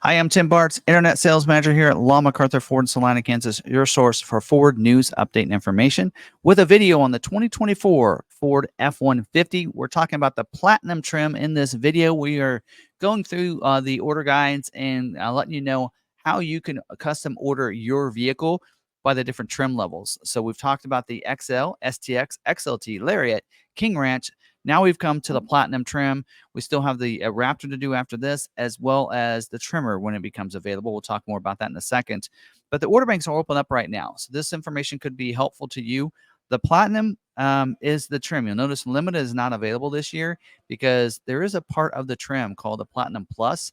Hi, I'm Tim Bartz, Internet Sales Manager here at McArthur Ford in Salina, Kansas, your source for Ford news, update, and information with a video on the 2024 Ford F-150. We're talking about the Platinum trim in this video. We are going through the order guides and letting you know how you can custom order your vehicle by the different trim levels. So we've talked about the XL, STX, XLT, Lariat, King Ranch. Now we've come to the Platinum trim. We still have the Raptor to do after this, as well as the trimmer when it becomes available. We'll talk more about that in a second. But the order banks are open up right now, so this information could be helpful to you. The Platinum is the trim. You'll notice Limited is not available this year because there is a part of the trim called the Platinum Plus.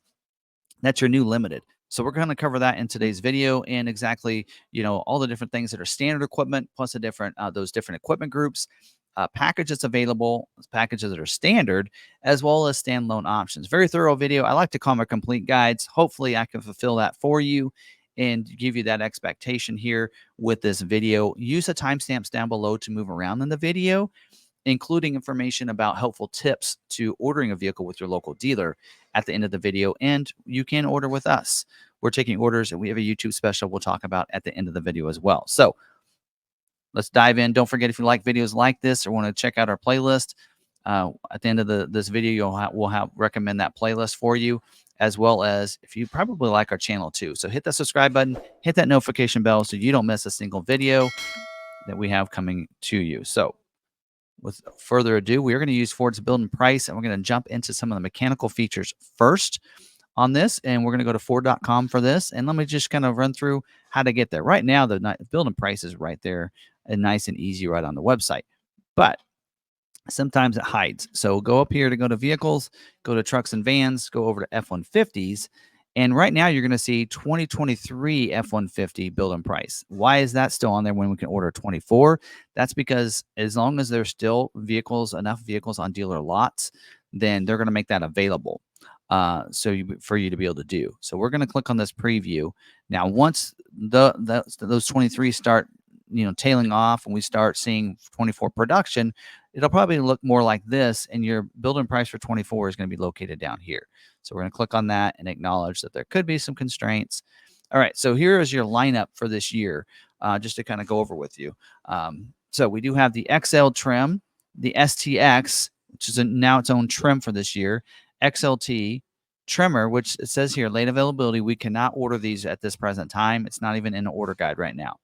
That's your new Limited. So we're going to cover that in today's video and exactly, all the different things that are standard equipment plus the different those different equipment groups, packages available, packages that are standard, as well as standalone options. Very thorough video. I like to call my complete guides. Hopefully I can fulfill that for you and give you that expectation here with this video. Use the timestamps down below to move around in the video, including information about helpful tips to ordering a vehicle with your local dealer at the end of the video. And you can order with us. We're taking orders, and we have a YouTube special we'll talk about at the end of the video as well. So let's dive in. Don't forget, if you like videos like this or want to check out our playlist, at the end of this video, we'll recommend that playlist for you, as well as if you probably like our channel too. So hit that subscribe button, hit that notification bell so you don't miss a single video that we have coming to you. So with further ado, we are going to use Ford's build and price, and we're going to jump into some of the mechanical features first on this, and we're going to go to Ford.com for this. And let me just kind of run through how to get there. Right now, the build and price is right there and nice and easy right on the website, but sometimes it hides. So go up here to go to vehicles, go to trucks and vans, go over to F-150s. And right now you're going to see 2023 F-150 build and price. Why is that still on there when we can order 24? That's because as long as there's still enough vehicles on dealer lots, then they're going to make that available for you to be able to do. So we're going to click on this preview. Now, once those 23 start tailing off and we start seeing 24 production, it'll probably look more like this, and your build and price for 24 is going to be located down here. So we're going to click on that and acknowledge that there could be some constraints. All right, so here is your lineup for this year, just to kind of go over with you. So we do have the XL trim, the STX, which is now its own trim for this year, XLT, trimmer, which it says here, late availability. We cannot order these at this present time. It's not even in the order guide right now.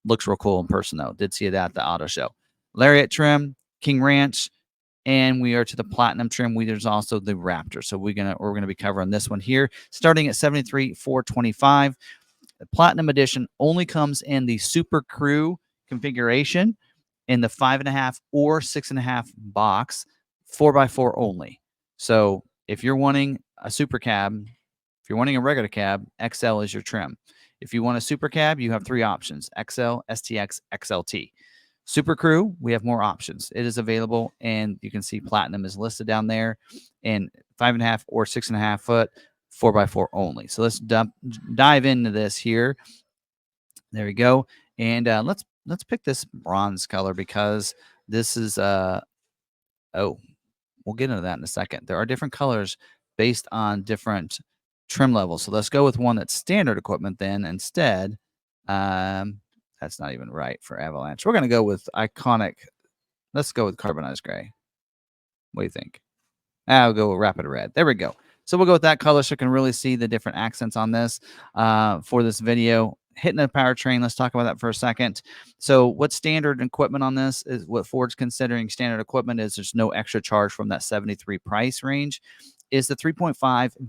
Looks real cool in person, though. Did see it at the auto show. Lariat trim, King Ranch, and we are to the Platinum trim. There's also the Raptor. So we're gonna be covering this one here, starting at $73,425. The Platinum Edition only comes in the Super Crew configuration in the 5.5 or 6.5 box, 4x4 only. So if you're wanting a super cab, if you're wanting a regular cab, XL is your trim. If you want a super cab, you have 3 options: XL, STX, XLT. Super Crew, we have more options. It is available, and you can see Platinum is listed down there in 5.5 or 6.5 foot, 4x4 only. So let's dive into this here. There we go. And let's pick this bronze color because this is we'll get into that in a second. There are different colors based on different trim levels. So let's go with one that's standard equipment then instead. That's not even right for Avalanche. We're going to go with iconic. Let's go with carbonized gray. What do you think? I'll go with rapid red. There we go. So we'll go with that color so you can really see the different accents on this for this video. Hitting the powertrain, let's talk about that for a second. So what's standard equipment on this is what Ford's considering standard equipment is there's no extra charge from that 73 price range, is the 3.5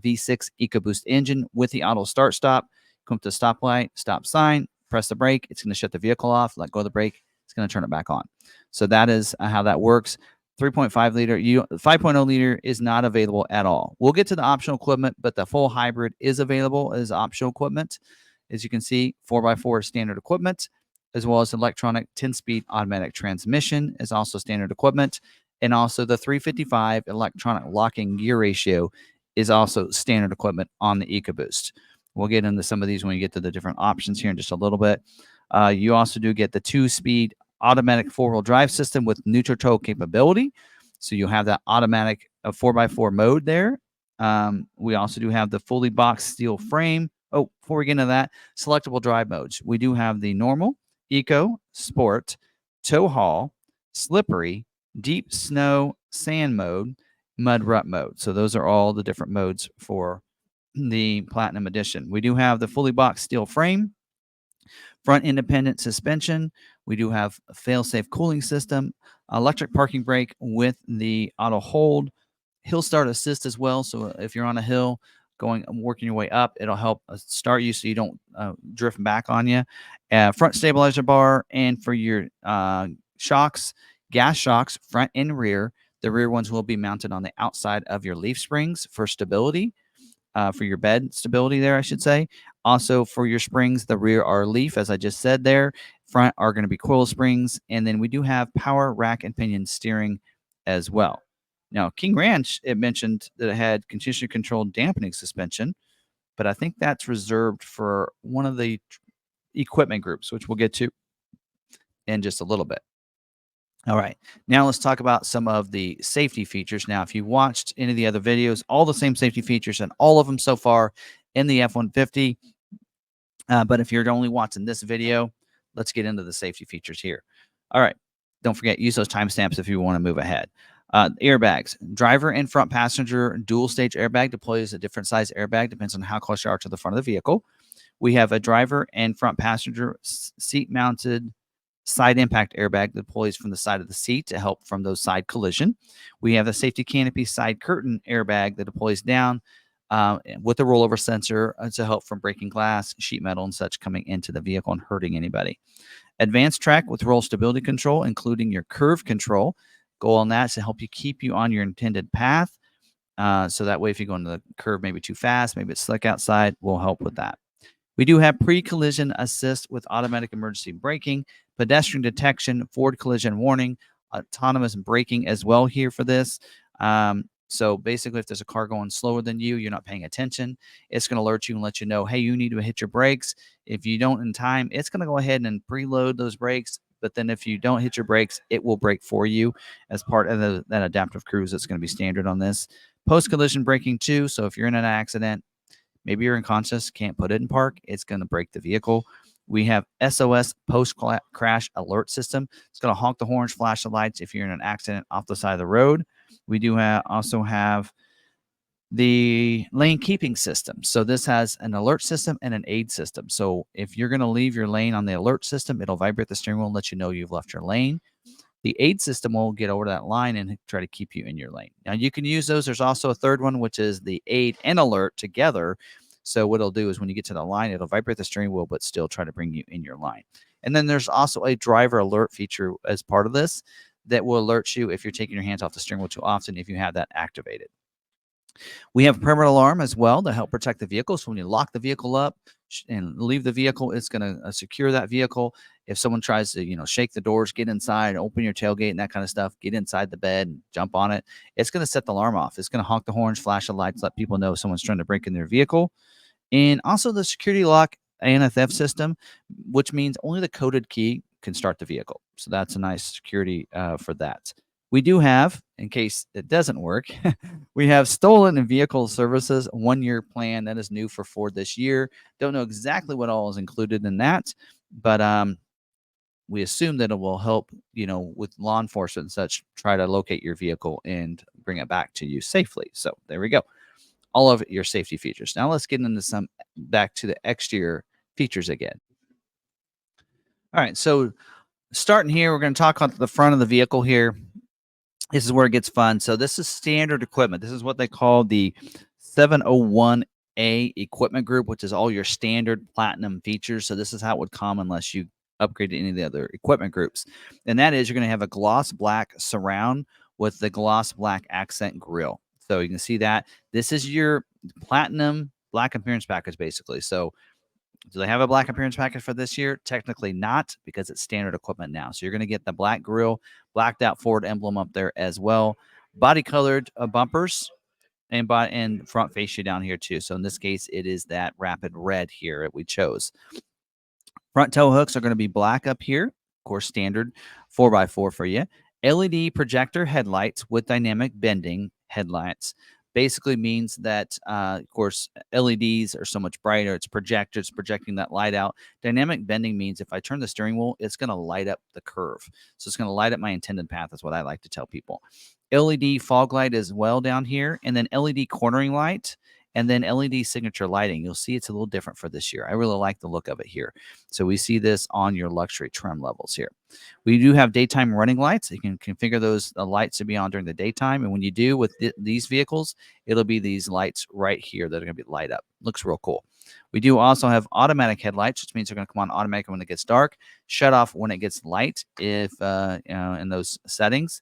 V6 EcoBoost engine with the auto start stop. Come to the stoplight, stop sign, press the brake. It's going to shut the vehicle off. Let go of the brake. It's going to turn it back on. So that is how that works. 3.5 liter, 5.0 liter is not available at all. We'll get to the optional equipment, but the full hybrid is available as optional equipment. As you can see, 4x4 standard equipment, as well as electronic 10-speed automatic transmission is also standard equipment. And also the 355 electronic locking gear ratio is also standard equipment on the EcoBoost. We'll get into some of these when we get to the different options here in just a little bit. You also do get the 2-speed automatic 4-wheel drive system with neutral toe capability. So you'll have that automatic 4x4 mode there. We also do have the fully boxed steel frame. Oh, before we get into that, selectable drive modes. We do have the normal, eco, sport, tow haul, slippery, deep snow, sand mode, mud rut mode. So those are all the different modes for the Platinum Edition. We do have the fully boxed steel frame, front independent suspension. We do have a fail-safe cooling system, electric parking brake with the auto hold, hill start assist as well. So if you're on a hill going working your way up, it'll help start you so you don't drift back on you. Front stabilizer bar, and for your shocks, gas shocks, front and rear. The rear ones will be mounted on the outside of your leaf springs for stability, for your bed stability there, I should say. Also for your springs, the rear are leaf, as I just said there. Front are going to be coil springs. And then we do have power rack and pinion steering as well. Now, King Ranch, it mentioned that it had continuously controlled dampening suspension, but I think that's reserved for one of the equipment groups, which we'll get to in just a little bit. All right. Now let's talk about some of the safety features. Now, if you watched any of the other videos, all the same safety features and all of them so far in the F-150. But if you're only watching this video, let's get into the safety features here. All right. Don't forget, use those timestamps if you want to move ahead. Airbags. Driver and front passenger dual stage airbag deploys a different size airbag, depends on how close you are to the front of the vehicle. We have a driver and front passenger seat mounted side impact airbag that deploys from the side of the seat to help from those side collision. We have the safety canopy side curtain airbag that deploys down with a rollover sensor to help from breaking glass, sheet metal, and such coming into the vehicle and hurting anybody. Advanced track with roll stability control, including your curve control. Goal on that is to help you keep you on your intended path. So that way, if you go into the curve maybe too fast, maybe it's slick outside, will help with that. We do have pre-collision assist with automatic emergency braking, pedestrian detection, forward collision warning, autonomous braking as well here for this. So basically, if there's a car going slower than you, you're not paying attention, it's going to alert you and let you know, hey, you need to hit your brakes. If you don't in time, it's going to go ahead and preload those brakes. But then if you don't hit your brakes, it will brake for you as part of that adaptive cruise that's going to be standard on this. Post-collision braking too. So if you're in an accident, maybe you're unconscious, can't put it in park, it's going to brake the vehicle. We have SOS post-crash alert system. It's going to honk the horns, flash the lights if you're in an accident off the side of the road. We do also have the lane keeping system. So this has an alert system and an aid system. So if you're going to leave your lane on the alert system, it'll vibrate the steering wheel and let you know you've left your lane. The aid system will get over that line and try to keep you in your lane. Now, you can use those. There's also a third one, which is the aid and alert together. So what it'll do is when you get to the line, it'll vibrate the steering wheel, but still try to bring you in your line. And then there's also a driver alert feature as part of this that will alert you if you're taking your hands off the steering wheel too often, if you have that activated. We have a perimeter alarm as well to help protect the vehicle. So when you lock the vehicle up and leave the vehicle, it's going to secure that vehicle. If someone tries to, shake the doors, get inside, open your tailgate and that kind of stuff, get inside the bed and jump on it, it's going to set the alarm off. It's going to honk the horns, flash the lights, let people know someone's trying to break in their vehicle. And also the security lock and a theft system, which means only the coded key can start the vehicle. So that's a nice security for that. We do have, in case it doesn't work, we have stolen and vehicle services 1-year plan that is new for Ford this year. Don't know exactly what all is included in that, but we assume that it will help, with law enforcement and such, try to locate your vehicle and bring it back to you safely. So there we go. All of your safety features. Now let's get into some back to the exterior features again. All right, so starting here, we're going to talk about the front of the vehicle here. This is where it gets fun. So this is standard equipment. This is what they call the 701A equipment group, which is all your standard platinum features. So this is how it would come unless you upgrade to any of the other equipment groups. And that is you're going to have a gloss black surround with the gloss black accent grille. So you can see that this is your platinum black appearance package, basically. So do they have a black appearance package for this year? Technically not, because it's standard equipment now. So you're going to get the black grille, blacked out Ford emblem up there as well. Body colored bumpers and front fascia down here too. So in this case, it is that rapid red here that we chose. Front tow hooks are going to be black up here. Of course, standard 4x4 for you. LED projector headlights with dynamic bending headlights. basically means that, of course, LEDs are so much brighter. It's projectors projecting that light out. Dynamic bending means if I turn the steering wheel, it's going to light up the curve. So it's going to light up my intended path, is what I like to tell people. LED fog light as well down here, and then LED cornering light, and then LED signature lighting. You'll see it's a little different for this year. I really like the look of it here. So we see this on your luxury trim levels here. We do have daytime running lights. You can configure those lights to be on during the daytime. And when you do with these vehicles, it'll be these lights right here that are going to be light up. Looks real cool. We do also have automatic headlights, which means they're going to come on automatic when it gets dark, shut off when it gets light if in those settings.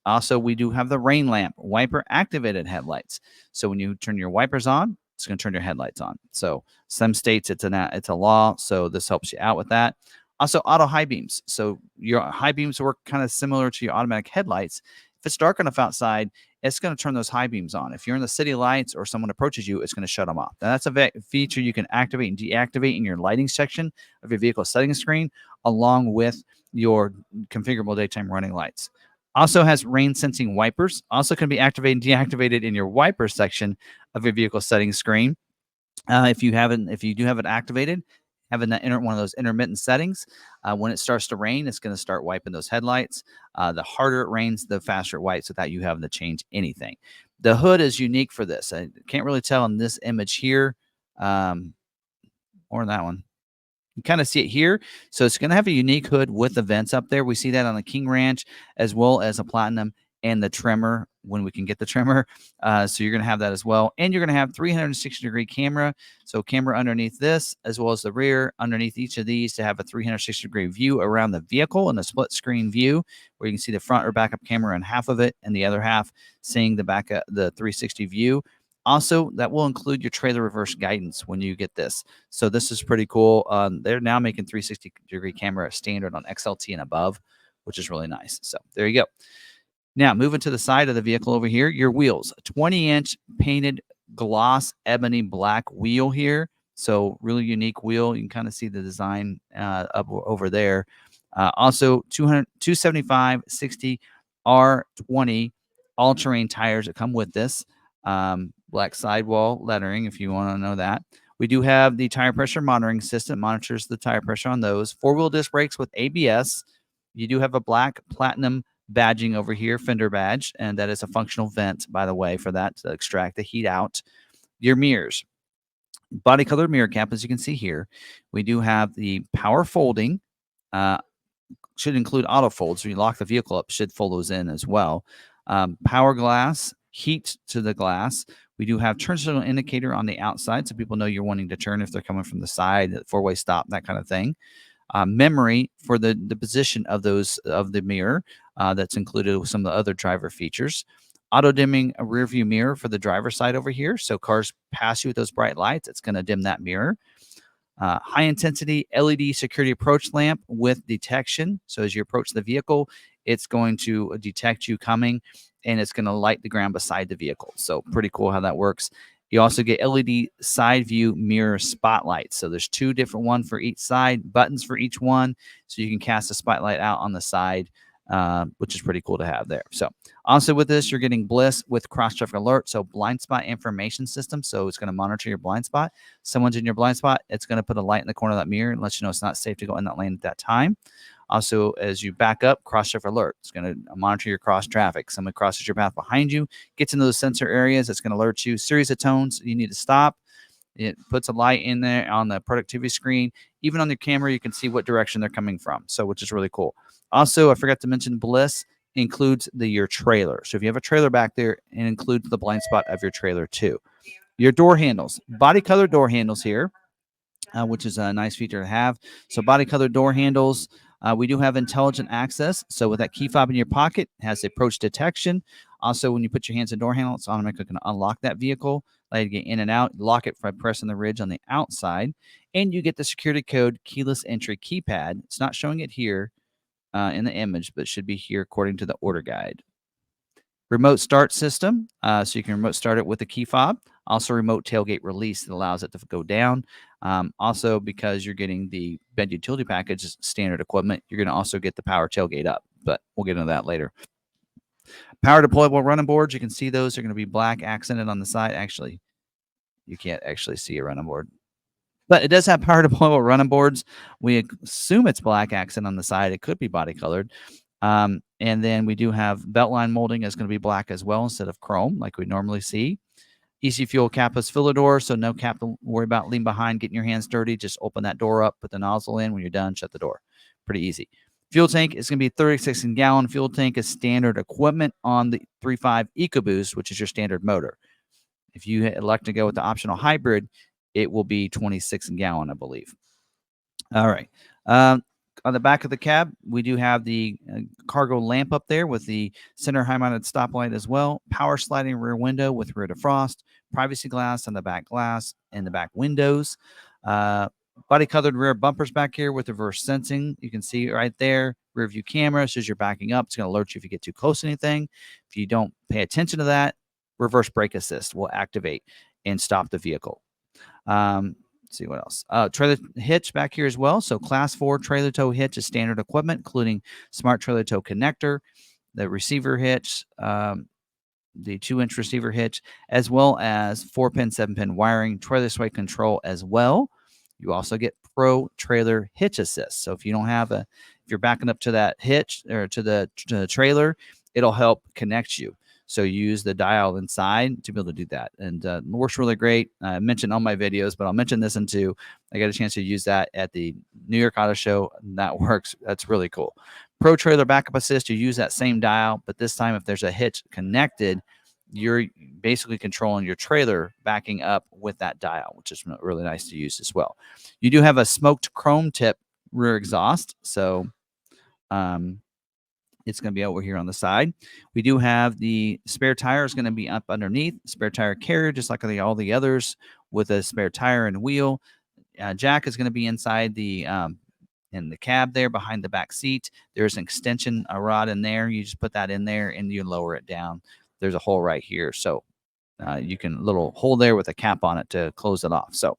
Also, we do have the rain lamp, wiper activated headlights. So when you turn your wipers on, it's going to turn your headlights on. So some states it's a law, so this helps you out with that. Also, auto high beams. So your high beams work kind of similar to your automatic headlights. If it's dark enough outside, it's going to turn those high beams on. If you're in the city lights or someone approaches you, it's going to shut them off. Now, that's a feature you can activate and deactivate in your lighting section of your vehicle settings screen, along with your configurable daytime running lights. Also has rain sensing wipers. Also can be activated and deactivated in your wiper section of your vehicle settings screen. If you do have it activated, having that one of those intermittent settings, when it starts to rain, it's going to start wiping those headlights. The harder it rains, the faster it wipes without you having to change anything. The hood is unique for this. I can't really tell in this image here, or in that one. You kind of see it here. So it's going to have a unique hood with the vents up there. We see that on the King Ranch as well as a Platinum and the trimmer when we can get the trimmer. So you're going to have that as well. And you're going to have 360-degree camera. So camera underneath this as well as the rear underneath each of these to have a 360-degree view around the vehicle and a split screen view where you can see the front or backup camera in half of it and the other half seeing the the 360 view. Also, that will include your trailer reverse guidance when you get this. So this is pretty cool. They're now making 360-degree camera standard on XLT and above, which is really nice. So there you go. Now, moving to the side of the vehicle over here, your wheels. 20-inch painted gloss ebony black wheel here. So really unique wheel. You can kind of see the design up over there. Also, 275 60 R20 all-terrain tires that come with this. Black sidewall lettering, if you want to know that. We do have the tire pressure monitoring system, monitors the tire pressure on those. Four-wheel disc brakes with ABS. You do have a black Platinum badging over here, fender badge, and that is a functional vent, by the way, for that to extract the heat out. Your mirrors. Body colored mirror cap, as you can see here. We do have the power folding. Should include auto fold, so you lock the vehicle up, should fold those in as well. Power glass, heat to the glass. We do have turn signal indicator on the outside, so people know you're wanting to turn if they're coming from the side, four-way stop, that kind of thing. Memory for the position of the mirror that's included with some of the other driver features. Auto dimming a rear view mirror for the driver's side over here, so cars pass you with those bright lights, it's going to dim that mirror. High intensity LED security approach lamp with detection. So as you approach the vehicle, it's going to detect you coming and it's going to light the ground beside the vehicle. So pretty cool how that works. You also get LED side view mirror spotlights. So there's two different ones for each side, buttons for each one. So you can cast a spotlight out on the side, which is pretty cool to have there. So also with this, you're getting Bliss with cross traffic alert. So blind spot information system. So it's going to monitor your blind spot. Someone's in your blind spot. It's going to put a light in the corner of that mirror and let you know it's not safe to go in that lane at that time. Also, as you back up, cross traffic alert. It's going to monitor your cross traffic. Someone crosses your path behind you, gets into those sensor areas. It's going to alert you. Series of tones. You need to stop. It puts a light in there on the productivity screen. Even on the camera, you can see what direction they're coming from. So, which is really cool. Also, I forgot to mention Bliss includes your trailer. So if you have a trailer back there, it includes the blind spot of your trailer too. Your door handles, body color door handles here, which is a nice feature to have. So body color door handles. We do have intelligent access. So with that key fob in your pocket, it has approach detection. Also, when you put your hands in the door handle, it's automatically going to unlock that vehicle, allow you to get in and out. Lock it by pressing the ridge on the outside. And you get the security code keyless entry keypad. It's not showing it here in the image, but should be here according to the order guide. Remote start system, so you can remote start it with the key fob. Also remote tailgate release that allows it to go down. Also, because you're getting the bed utility package standard equipment, you're going to also get the power tailgate up, but we'll get into that later. Power deployable running boards. You can see those are going to be black accented on the side. Actually, you can't actually see a running board, but it does have power deployable running boards. We assume it's black accent on the side. It could be body colored. And then we do have beltline molding is going to be black as well instead of chrome like we normally see. Easy fuel capless filler door, so no cap to worry about leaving behind, getting your hands dirty. Just open that door up, put the nozzle in. When you're done, shut the door. Pretty easy. Fuel tank is going to be 36 gallon. Fuel tank is standard equipment on the 3.5 EcoBoost, which is your standard motor. If you elect to go with the optional hybrid, it will be 26 gallon, I believe. All right. On the back of the cab, we do have the cargo lamp up there with the center high-mounted stoplight as well. Power sliding rear window with rear defrost, privacy glass on the back glass and the back windows. Body colored rear bumpers back here with reverse sensing. You can see right there, rear view camera. As you're backing up, it's going to alert you if you get too close to anything. If you don't pay attention to that, reverse brake assist will activate and stop the vehicle. Let's see what else. Trailer hitch back here as well. So class 4 trailer tow hitch is standard equipment, including smart trailer tow connector, the receiver hitch, the 2-inch receiver hitch, as well as 4-pin, 7-pin wiring, trailer sway control as well. You also get Pro Trailer Hitch Assist. So if you don't have if you're backing up to that hitch or to the trailer, it'll help connect you. So you use the dial inside to be able to do that. And it works really great. I mentioned all my videos, but I'll mention this one too. I got a chance to use that at the New York Auto Show. And that works. That's really cool. Pro Trailer Backup Assist, you use that same dial, but this time if there's a hitch connected, you're basically controlling your trailer backing up with that dial, which is really nice to use as well. You do have a smoked chrome tip rear exhaust. So it's going to be over here on the side. We do have the spare tire is going to be up underneath. Spare tire carrier, just like all the others, with a spare tire and wheel. Jack is going to be inside the in the cab there behind the back seat. There's an extension rod in there. You just put that in there and you lower it down. There's a hole right here. So you can little hole there with a cap on it to close it off. So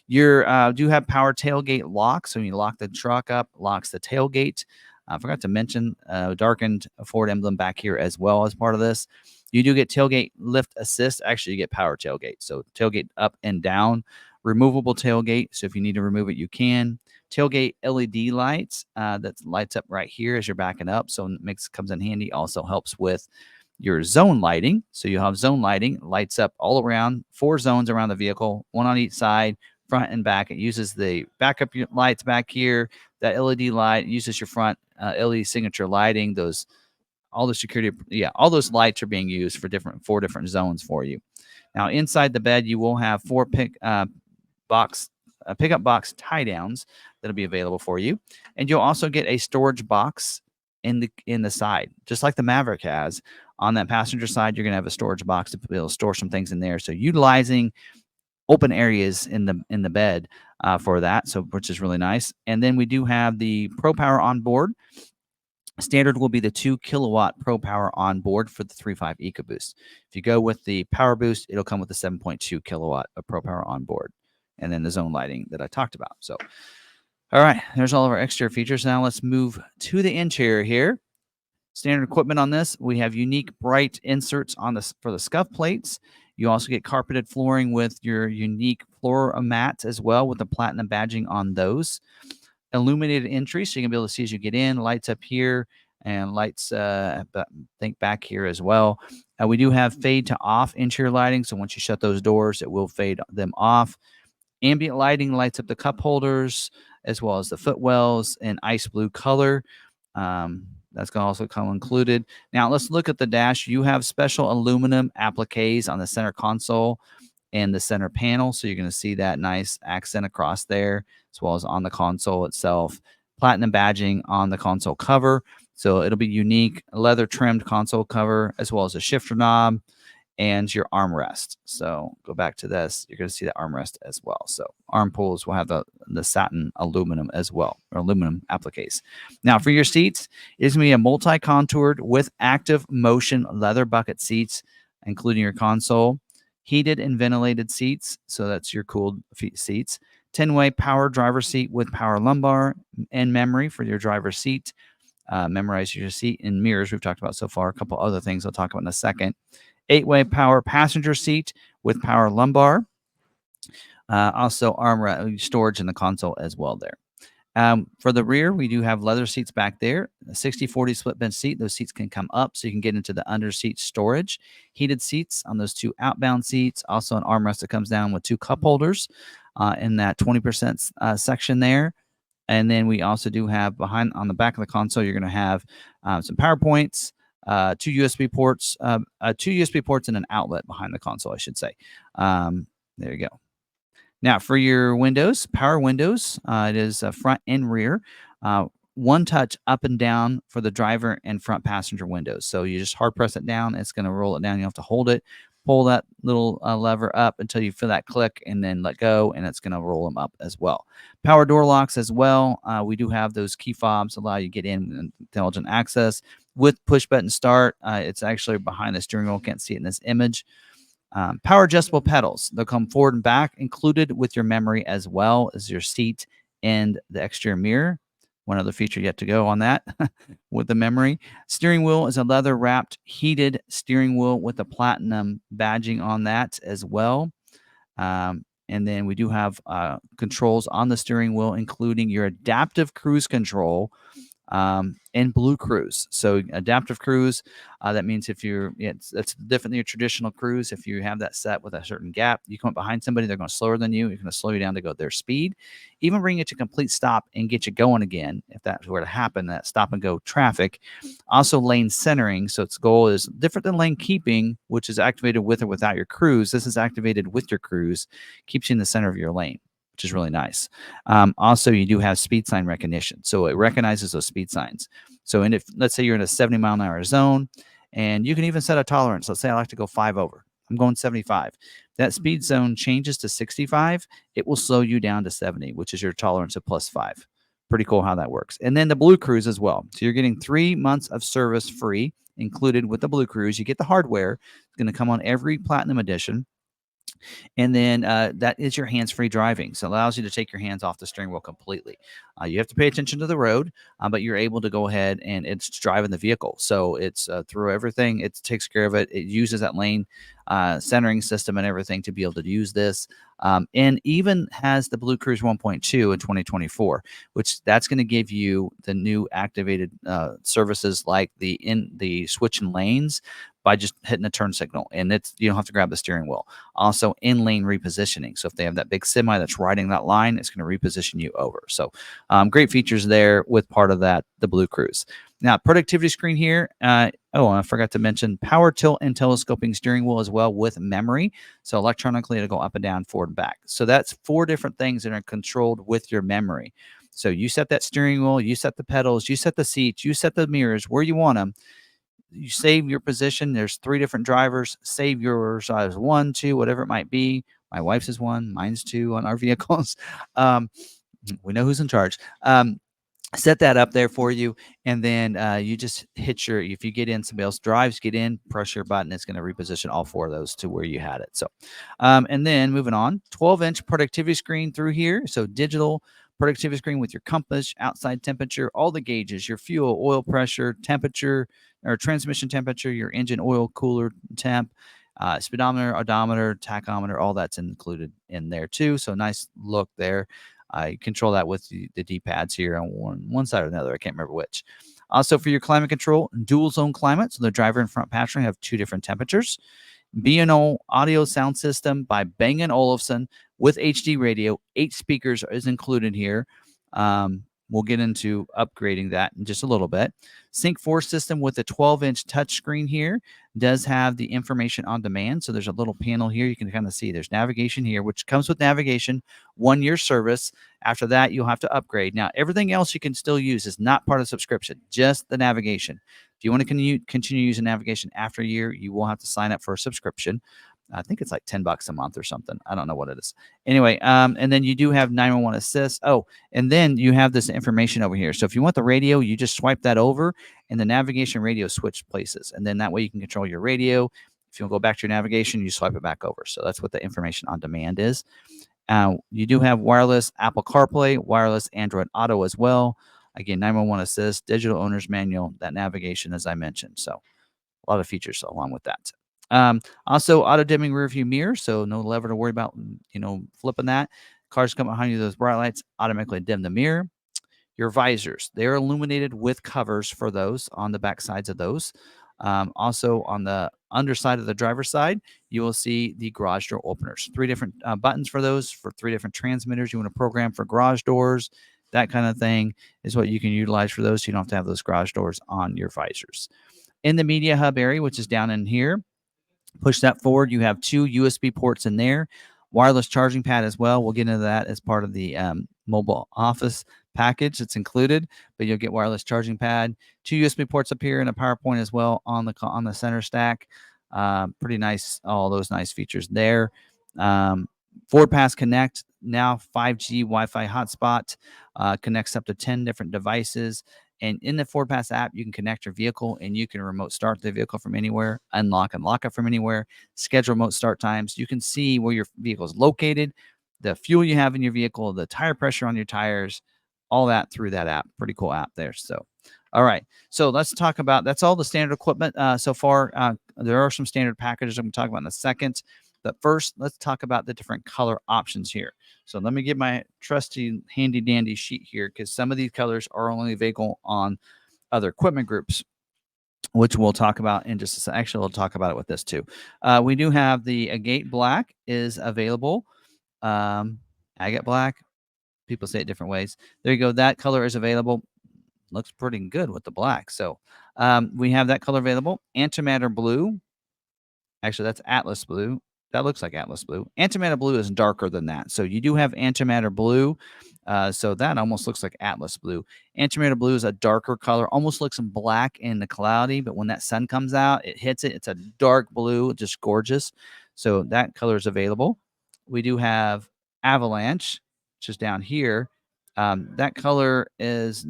you do have power tailgate lock. So when you lock the truck up, locks the tailgate. I forgot to mention darkened Ford emblem back here as well as part of this. You do get tailgate lift assist. Actually, you get power tailgate. So tailgate up and down, removable tailgate. So if you need to remove it, you can. Tailgate LED lights that lights up right here as you're backing up. So it comes in handy. Also helps with your zone lighting. So you have zone lighting, lights up all around, 4 zones around the vehicle, 1 on each side, front and back. It uses the backup lights back here. That LED light uses your front LED signature lighting. All the security, all those lights are being used for 4 different zones for you. Now inside the bed, you will have 4 pickup box tie downs that'll be available for you, and you'll also get a storage box in the side, just like the Maverick has. On that passenger side, you're going to have a storage box to be able to store some things in there. So utilizing open areas in the bed for that, so which is really nice. And then we do have the Pro Power on board. Standard will be the 2 kilowatt Pro Power on board for the 3.5 EcoBoost. If you go with the Power Boost, it'll come with the 7.2 kilowatt of Pro Power on board, and then the zone lighting that I talked about. So, all right, there's all of our exterior features. Now let's move to the interior here. Standard equipment on this, we have unique bright inserts for the scuff plates. You also get carpeted flooring with your unique floor mats as well, with the platinum badging on those. Illuminated entry, so you can be able to see as you get in. Lights up here and lights, think back here as well. We do have fade to off interior lighting, so once you shut those doors, it will fade them off. Ambient lighting lights up the cup holders as well as the footwells in ice blue color. That's going to also come included. Now, let's look at the dash. You have special aluminum appliques on the center console and the center panel. So you're going to see that nice accent across there, as well as on the console itself. Platinum badging on the console cover. So it'll be unique leather trimmed console cover, as well as a shifter knob and your armrest. So go back to this. You're going to see the armrest as well. So arm pulls will have the satin aluminum as well, or aluminum appliques. Now for your seats, it's going to be a multi-contoured with active motion leather bucket seats, including your console. Heated and ventilated seats. So that's your cooled seats. 10-way power driver seat with power lumbar and memory for your driver's seat. memorize your seat, and mirrors we've talked about so far. A couple other things I'll talk about in a second. 8-way power passenger seat with power lumbar. Also arm storage in the console as well there. For the rear, we do have leather seats back there, a 60/40 split bench seat. Those seats can come up so you can get into the under seat storage. Heated seats on those 2 outbound seats. Also an armrest that comes down with 2 cup holders in that 20% section there. And then we also do have behind on the back of the console, you're going to have some power points, 2 USB ports, 2 USB ports and an outlet behind the console, I should say. There you go. Now, for your windows, power windows, it is front and rear. One touch up and down for the driver and front passenger windows. So you just hard press it down. It's going to roll it down. You have to hold it, pull that little lever up until you feel that click, and then let go, and it's going to roll them up as well. Power door locks as well. We do have those key fobs allow you to get in intelligent access with push button start. It's actually behind the steering wheel. Can't see it in this image. Power adjustable pedals. They'll come forward and back, included with your memory as well as your seat and the exterior mirror. One other feature yet to go on that with the memory. Steering wheel is a leather wrapped heated steering wheel with a platinum badging on that as well. And then we do have controls on the steering wheel, including your adaptive cruise control and Blue Cruise. So adaptive cruise, that means if you're, that's different than your traditional cruise. If you have that set with a certain gap, you come up behind somebody, they're going to slower than you. You're going to slow you down to go their speed, even bring you to complete stop and get you going again. If that were to happen, that stop and go traffic. Also lane centering. So its goal is different than lane keeping, which is activated with or without your cruise. This is activated with your cruise, keeps you in the center of your lane, which is really nice. Also, you do have speed sign recognition. So it recognizes those speed signs. So if let's say you're in a 70-mile-an-hour zone, and you can even set a tolerance. Let's say I like to go 5 over. I'm going 75. That speed zone changes to 65. It will slow you down to 70, which is your tolerance of +5. Pretty cool how that works. And then the Blue Cruise as well. So you're getting 3 months of service free included with the Blue Cruise. You get the hardware. It's going to come on every Platinum Edition. And then that is your hands-free driving. So it allows you to take your hands off the steering wheel completely. You have to pay attention to the road, but you're able to go ahead and it's driving the vehicle. So it's through everything. It takes care of it. It uses that lane centering system and everything to be able to use this. And even has the Blue Cruise 1.2 in 2024, which that's going to give you the new activated services like the switching lanes by just hitting a turn signal, and you don't have to grab the steering wheel. Also, in-lane repositioning. So if they have that big semi that's riding that line, it's going to reposition you over. So great features there with part of that, the Blue Cruise. Now, productivity screen here. I forgot to mention power tilt and telescoping steering wheel as well with memory. So electronically, it'll go up and down, forward and back. So that's 4 different things that are controlled with your memory. So you set that steering wheel, you set the pedals, you set the seats, you set the mirrors where you want them. You save your position. There's 3 different drivers. Save yours as 1, 2, whatever it might be. My wife's is 1, mine's 2 on our vehicles. We know who's in charge. Set that up there for you, and then you just hit if you get in, somebody else drives, get in, press your button. It's going to reposition all 4 of those to where you had it. So, and then moving on, 12-inch productivity screen through here. So digital productivity screen with your compass, outside temperature, all the gauges, your fuel, oil pressure, temperature, or transmission temperature, your engine oil cooler temp, speedometer, odometer, tachometer, all that's included in there too. So nice look there. You control that with the D-pads here on one side or another. I can't remember which. Also for your climate control, dual zone climate. So the driver and front passenger have 2 different temperatures. B&O audio sound system by Bang & Olufsen with HD radio. 8 speakers is included here. We'll get into upgrading that in just a little bit. Sync 4 system with a 12-inch touchscreen here. Does have the information on demand. So there's a little panel here. You can kind of see there's navigation here, which comes with navigation, 1-year service. After that, you'll have to upgrade. Now, everything else you can still use is not part of the subscription, just the navigation. If you want to continue using navigation after a year, you will have to sign up for a subscription. I think it's like $10 a month or something. I don't know what it is. Anyway, and then you do have 911 assist. Oh, and then you have this information over here. So if you want the radio, you just swipe that over, and the navigation radio switch places. And then that way you can control your radio. If you want to go back to your navigation, you swipe it back over. So that's what the information on demand is. You do have wireless Apple CarPlay, wireless Android Auto as well. Again, 911 assist, digital owner's manual, that navigation, as I mentioned. So a lot of features along with that. Also, auto dimming rear view mirror, so no lever to worry about, flipping that. Cars come behind you, those bright lights automatically dim the mirror. Your visors, they're illuminated with covers for those on the back sides of those. Also, on the underside of the driver's side, you will see the garage door openers. 3 different buttons for those, for 3 different transmitters you want to program for garage doors. That kind of thing is what you can utilize for those. So you don't have to have those garage doors on your visors. In the media hub area, which is down in here, push that forward. You have 2 USB ports in there, wireless charging pad as well. We'll get into that as part of the mobile office package. It's included, but you'll get wireless charging pad, 2 USB ports up here, and a power point as well on the center stack. Pretty nice, all those nice features there. Ford Pass Connect, now 5G Wi-Fi hotspot, connects up to 10 different devices. And in the Ford Pass app, you can connect your vehicle and you can remote start the vehicle from anywhere, unlock and lock it from anywhere, schedule remote start times. You can see where your vehicle is located, the fuel you have in your vehicle, the tire pressure on your tires, all that through that app. Pretty cool app there. So, all right. So let's talk about, that's all the standard equipment so far. There are some standard packages I'm going to talk about in a second. But first, let's talk about the different color options here. So let me get my trusty handy dandy sheet here, because some of these colors are only available on other equipment groups, which we'll talk about in just a second. Actually, we'll talk about it with this too. We do have the agate black is available. Agate black, people say it different ways. There you go. That color is available. Looks pretty good with the black. So we have that color available. Antimatter blue. Actually, that's Atlas blue. That looks like Atlas blue. Antimatter blue is darker than that. So you do have antimatter blue. So that almost looks like Atlas blue. Antimatter blue is a darker color, almost looks black in the cloudy, but when that sun comes out, it hits it. It's a dark blue, just gorgeous. So that color is available. We do have Avalanche, which is down here. That color is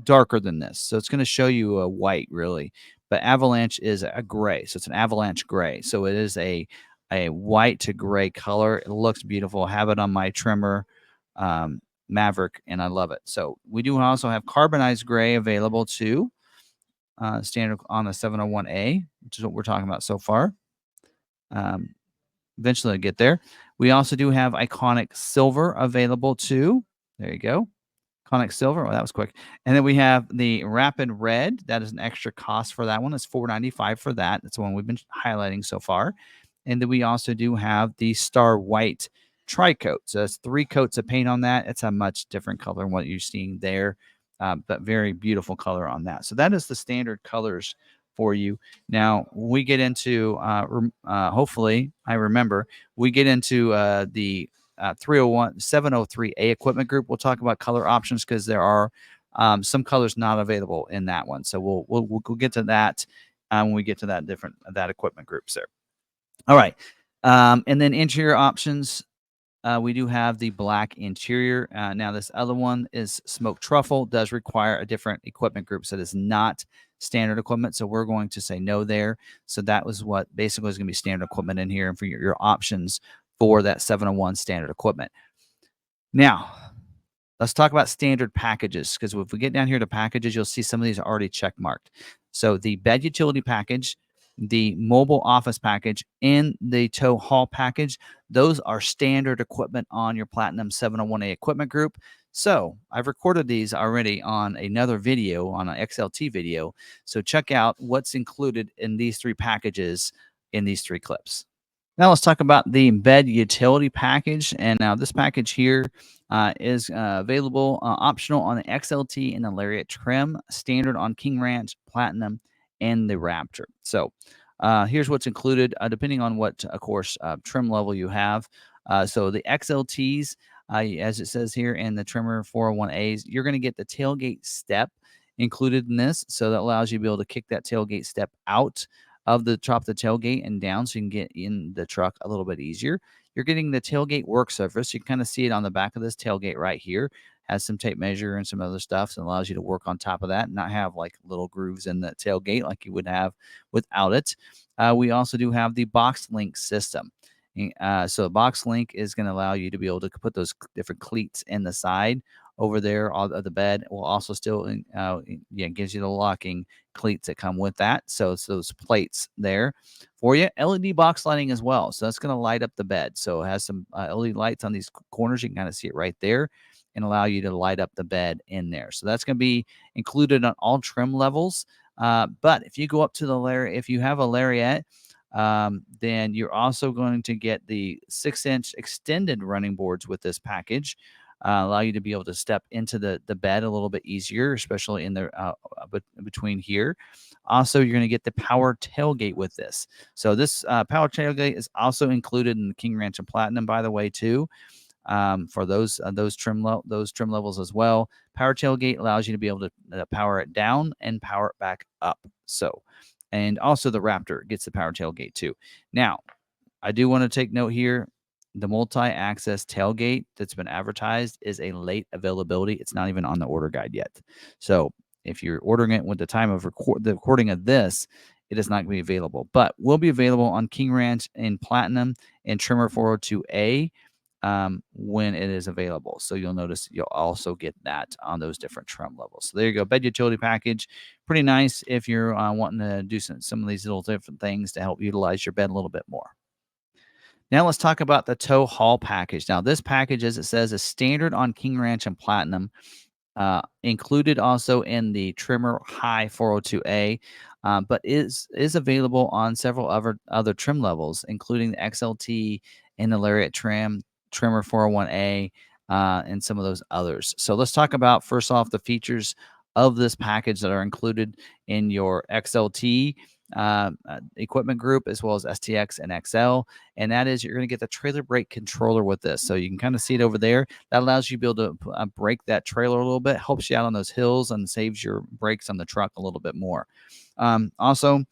darker than this. So it's going to show you a white, really. But Avalanche is a gray. So it's an Avalanche gray. So it is a white to gray color. It looks beautiful. I have it on my trimmer Maverick, and I love it. So we do also have carbonized gray available too, standard on the 701A, which is what we're talking about so far. Eventually I'll get there. We also do have iconic silver available too. There you go. Iconic silver. Oh, that was quick. And then we have the rapid red. That is an extra cost for that one. It's $495 for that. That's the one we've been highlighting so far. And then we also do have the star white tri-coat. So that's 3 coats of paint on that. It's a much different color than what you're seeing there, but very beautiful color on that. So that is the standard colors for you. Now we get into, hopefully I remember, we get into the 703A equipment group. We'll talk about color options because there are some colors not available in that one. So we'll get to that when we get to that equipment groups there. All right. And then interior options. We do have the black interior. Now this other one is smoke truffle, does require a different equipment group. So it is not standard equipment. So we're going to say no there. So that was what basically is going to be standard equipment in here, and for your options for that 701 standard equipment. Now, let's talk about standard packages, because if we get down here to packages, you'll see some of these are already check marked. So the bed utility package, the mobile office package, and the tow haul package, those are standard equipment on your Platinum 701A equipment group. So I've recorded these already on another video, on an XLT video. So check out what's included in these 3 packages in these 3 clips. Now let's talk about the bed utility package. And now this package here is available, optional on the XLT and the Lariat trim, standard on King Ranch, Platinum, and the Raptor. So here's what's included, depending on what, of course, trim level you have. So the XLTs, as it says here in the trimmer 401As, you're going to get the tailgate step included in this. So that allows you to be able to kick that tailgate step out of the top of the tailgate and down, so you can get in the truck a little bit easier. You're getting the tailgate work surface. You can kind of see it on the back of this tailgate right here. Has some tape measure and some other stuff, so it allows you to work on top of that and not have like little grooves in the tailgate like you would have without it. We also do have the box link system. So box link is going to allow you to be able to put those different cleats in the side over there on the bed will also still, yeah, gives you the locking cleats that come with that. So it's those plates there for you. LED box lighting as well. So that's going to light up the bed. So it has some LED lights on these corners. You can kind of see it right there and allow you to light up the bed in there. So that's going to be included on all trim levels. But if you go up to the if you have a lariat, then you're also going to get the 6-inch extended running boards with this package. Allow you to be able to step into the bed a little bit easier, especially in the between here. Also, you're going to get the power tailgate with this. So this power tailgate is also included in the King Ranch and Platinum, by the way, too. For those trim levels as well. Power tailgate allows you to be able to power it down and power it back up. So, and also the Raptor gets the power tailgate too. Now, I do want to take note here. The multi-access tailgate that's been advertised is a late availability. It's not even on the order guide yet. So if you're ordering it with the time of the recording of this, it is not going to be available, but will be available on King Ranch in Platinum and Trimmer 402A when it is available. So you'll notice you'll also get that on those different trim levels. So there you go. Bed utility package. Pretty nice if you're wanting to do some of these little different things to help utilize your bed a little bit more. Now let's talk about the tow haul package. Now this package, as it says, is standard on King Ranch and Platinum. Included also in the Trimmer High 402A, but is available on several other trim levels, including the XLT and the Lariat Trimmer 401A, and some of those others. So let's talk about, first off, the features of this package that are included in your XLT equipment group, as well as STX and XL. And that is, you're going to get the trailer brake controller with this. So you can kind of see it over there. That allows you to be able to brake that trailer a little bit, helps you out on those hills, and saves your brakes on the truck a little bit more. Also,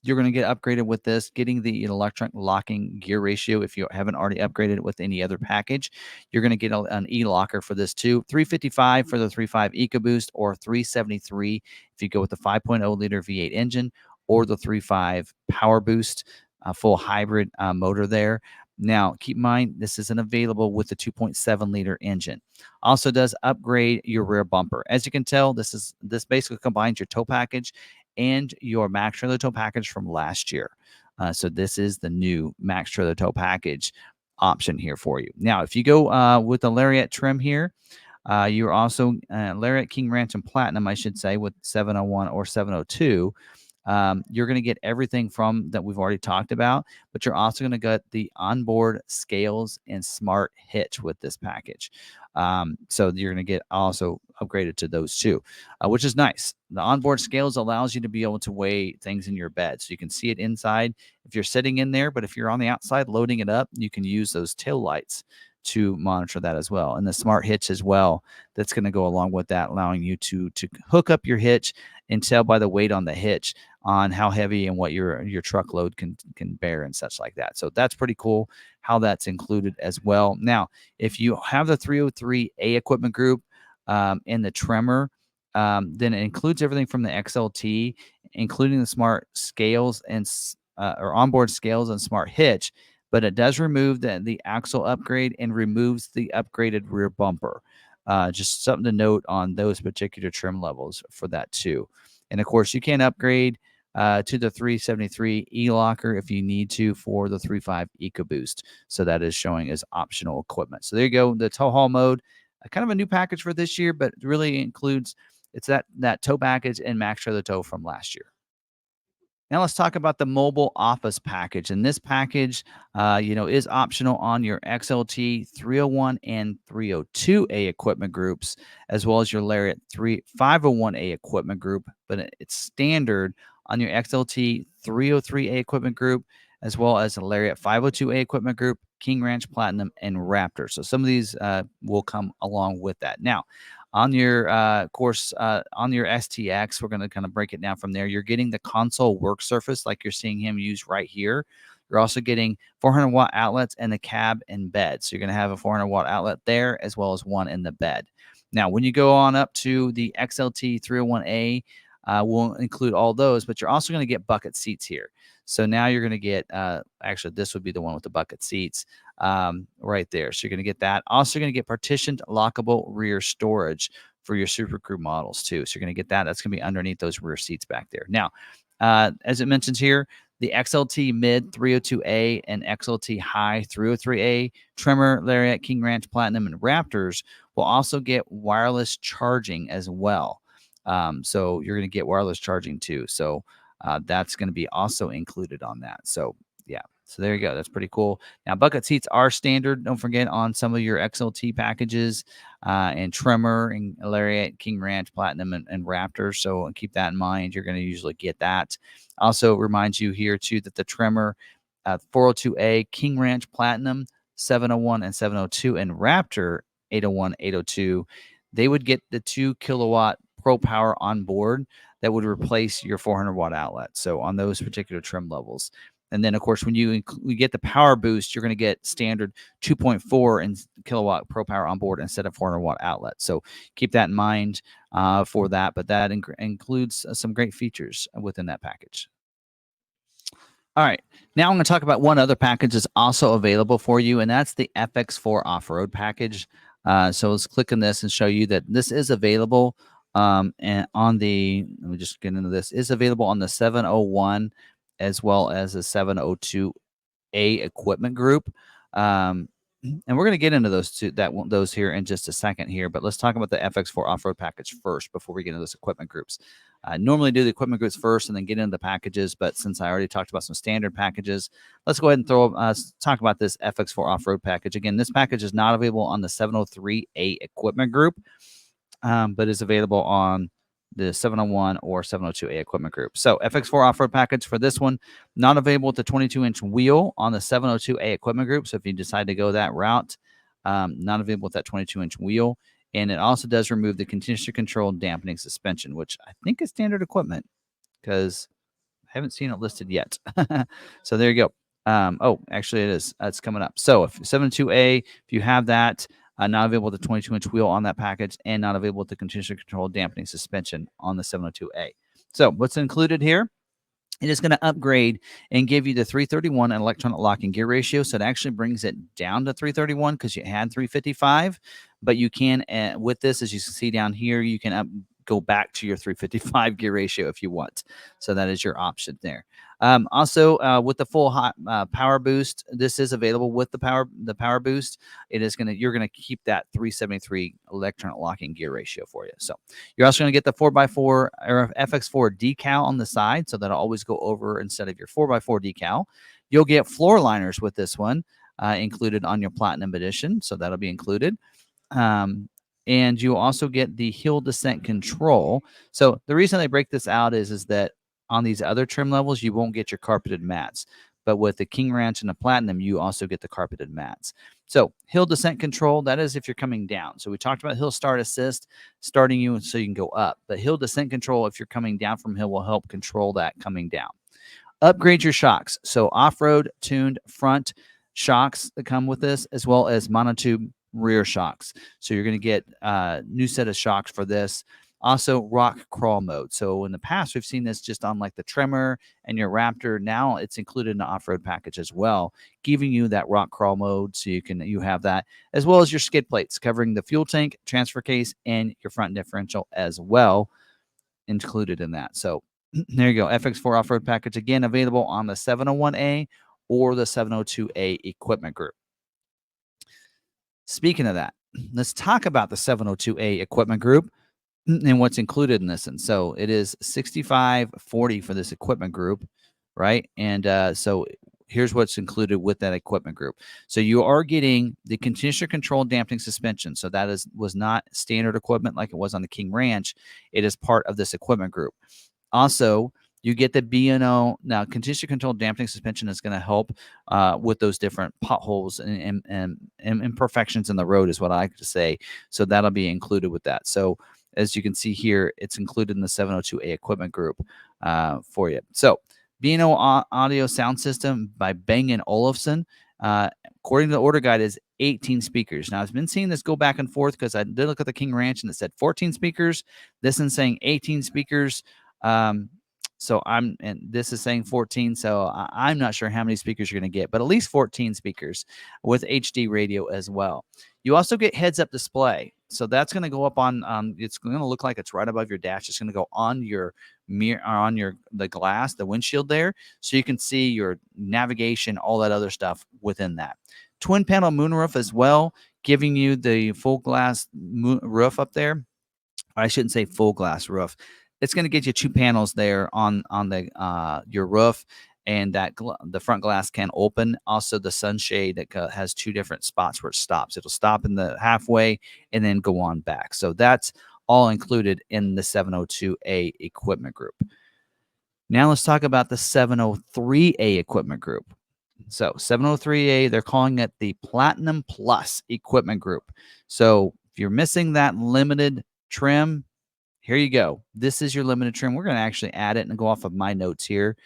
you're going to get upgraded with this, getting the electronic locking gear ratio. If you haven't already upgraded it with any other package, you're going to get an e-locker for this too. $355 for the 3.5 EcoBoost, or $373 if you go with the 5.0 liter V8 engine or the 3.5 Power Boost full hybrid motor there. Now, keep in mind, this isn't available with the 2.7 liter engine. Also does upgrade your rear bumper. As you can tell, this basically combines your tow package and your Max Trailer Tow package from last year. So this is the new Max Trailer Tow package option here for you. Now, if you go with the Lariat trim here, you're also Lariat King Ranch and Platinum, I should say, with 701 or 702. You're going to get everything from that we've already talked about, but you're also going to get the onboard scales and smart hitch with this package. So you're going to get also upgraded to those two, which is nice. The onboard scales allows you to be able to weigh things in your bed, so you can see it inside if you're sitting in there. But if you're on the outside loading it up, you can use those tail lights to monitor that as well, and the smart hitch as well. That's going to go along with that, allowing you to hook up your hitch and tell by the weight on the hitch on how heavy and what your truckload can bear and such like that. So that's pretty cool how that's included as well. Now, if you have the 303A equipment group in the Tremor, then it includes everything from the XLT, including the smart scales and or onboard scales and smart hitch. But it does remove the axle upgrade and removes the upgraded rear bumper. Just something to note on those particular trim levels for that too. And of course, you can upgrade to the 373 e-locker if you need to for the 3.5 EcoBoost. So that is showing as optional equipment. So there you go, the tow haul mode, kind of a new package for this year, but really includes, it's that tow package and Max Trailer Tow from last year. Now let's talk about the mobile office package. And this package, is optional on your XLT 301 and 302A equipment groups, as well as your Lariat 501A equipment group. But it's standard on your XLT 303A equipment group, as well as the Lariat 502A equipment group, King Ranch Platinum, and Raptor. So some of these will come along with that. Now, on your on your STX, we're going to kind of break it down from there. You're getting the console work surface like you're seeing him use right here. You're also getting 400-watt outlets and the cab and bed. So you're going to have a 400-watt outlet there, as well as one in the bed. Now, when you go on up to the XLT 301A, will include all those, but you're also going to get bucket seats here. So now you're going to get, actually, this would be the one with the bucket seats right there. So you're going to get that. Also, you're going to get partitioned lockable rear storage for your Super Crew models too. So you're going to get that. That's going to be underneath those rear seats back there. Now, as it mentions here, the XLT Mid 302A and XLT High 303A Tremor, Lariat, King Ranch, Platinum, and Raptors will also get wireless charging as well. So you're going to get wireless charging too. So that's going to be also included on that. So yeah, so there you go. That's pretty cool. Now, bucket seats are standard. Don't forget on some of your XLT packages and Tremor and Lariat, King Ranch, Platinum, and Raptor. So keep that in mind. You're going to usually get that. Also reminds you here too that the Tremor 402A, King Ranch, Platinum, 701 and 702, and Raptor 801, 802, they would get the 2 kilowatt Pro Power on board that would replace your 400 watt outlet. So on those particular trim levels. And then, of course, when you get the power boost, you're going to get standard 2.4 and kilowatt Pro Power on board instead of 400 watt outlet. So keep that in mind for that. But that includes some great features within that package. All right. Now I'm going to talk about one other package that's also available for you, and that's the FX4 Off Road Package. So let's click on this and show you that this is available. And on the, let me just get into this, is available on the 701 as well as the 702A equipment group. And we're going to get into those here in just a second here, but let's talk about the FX4 Off-Road Package first before we get into those equipment groups. I normally do the equipment groups first and then get into the packages, but since I already talked about some standard packages, let's go ahead and talk about this FX4 Off-Road Package. Again, this package is not available on the 703A equipment group, but is available on the 701 or 702A equipment group. So FX4 Off-Road Package for this one, not available with the 22-inch wheel on the 702A equipment group. So if you decide to go that route, not available with that 22-inch wheel. And it also does remove the continuously controlled dampening suspension, which I think is standard equipment because I haven't seen it listed yet. So there you go. Oh, actually it is. It's coming up. So if 72A, if you have that, not available with the 22-inch wheel on that package, and not available with the continuously controlled dampening suspension on the 702A. So what's included here? It is going to upgrade and give you the 331 electronic locking gear ratio. So it actually brings it down to 331 because you had 355. But you can, with this, as you can see down here, you can go back to your 355 gear ratio if you want. So that is your option there. Also, with the full hot power boost, this is available with the power boost. You're gonna keep that 373 electronic locking gear ratio for you. So you're also gonna get the 4x4 or FX4 decal on the side, so that'll always go over instead of your 4x4 decal. You'll get floor liners with this one included on your Platinum Edition, so that'll be included. And you also get the hill descent control. So the reason they break this out is that on these other trim levels, you won't get your carpeted mats. But with the King Ranch and the Platinum, you also get the carpeted mats. So hill descent control, that is if you're coming down. So we talked about hill start assist, starting you so you can go up. But hill descent control, if you're coming down from hill, will help control that coming down. Upgrade your shocks. So off-road tuned front shocks that come with this, as well as monotube rear shocks. So you're going to get a new set of shocks for this. Also, rock crawl mode. So in the past, we've seen this just on like the Tremor and your Raptor. Now it's included in the off-road package as well, giving you that rock crawl mode. So you have that, as well as your skid plates covering the fuel tank, transfer case, and your front differential as well, included in that. So there you go. FX4 off-road package, again, available on the 701A or the 702A equipment group. Speaking of that, let's talk about the 702A equipment group and what's included in this. And so it is $65.40 for this equipment group, right? And so here's what's included with that equipment group. So you are getting the continuously controlled dampening suspension. So that was not standard equipment like it was on the King Ranch. It is part of this equipment group. Also, you get the B&O. Now, continuously controlled dampening suspension is going to help with those different potholes and imperfections in the road is what I like to say. So that'll be included with that. So as you can see here, it's included in the 702A equipment group for you. So B&O audio sound system by Bang & Olufsen, according to the order guide, is 18 speakers. Now, I've been seeing this go back and forth because I did look at the King Ranch and it said 14 speakers. This is saying 18 speakers. So and this is saying 14, so I'm not sure how many speakers you're going to get, but at least 14 speakers with HD radio as well. You also get heads-up display, so that's going to go up on. It's going to look like it's right above your dash. It's going to go on your mirror, or on the glass, the windshield there, so you can see your navigation, all that other stuff within that. Twin panel moonroof as well, giving you the full glass roof up there. I shouldn't say full glass roof. It's going to get you 2 panels there on the your roof, and that the front glass can open. Also, the sunshade that has 2 different spots where it stops. It'll stop in the halfway and then go on back. So that's all included in the 702A equipment group. Now let's talk about the 703A equipment group. So 703A, they're calling it the Platinum Plus equipment group. So if you're missing that limited trim, here you go. This is your limited trim. We're going to actually add it and go off of my notes here.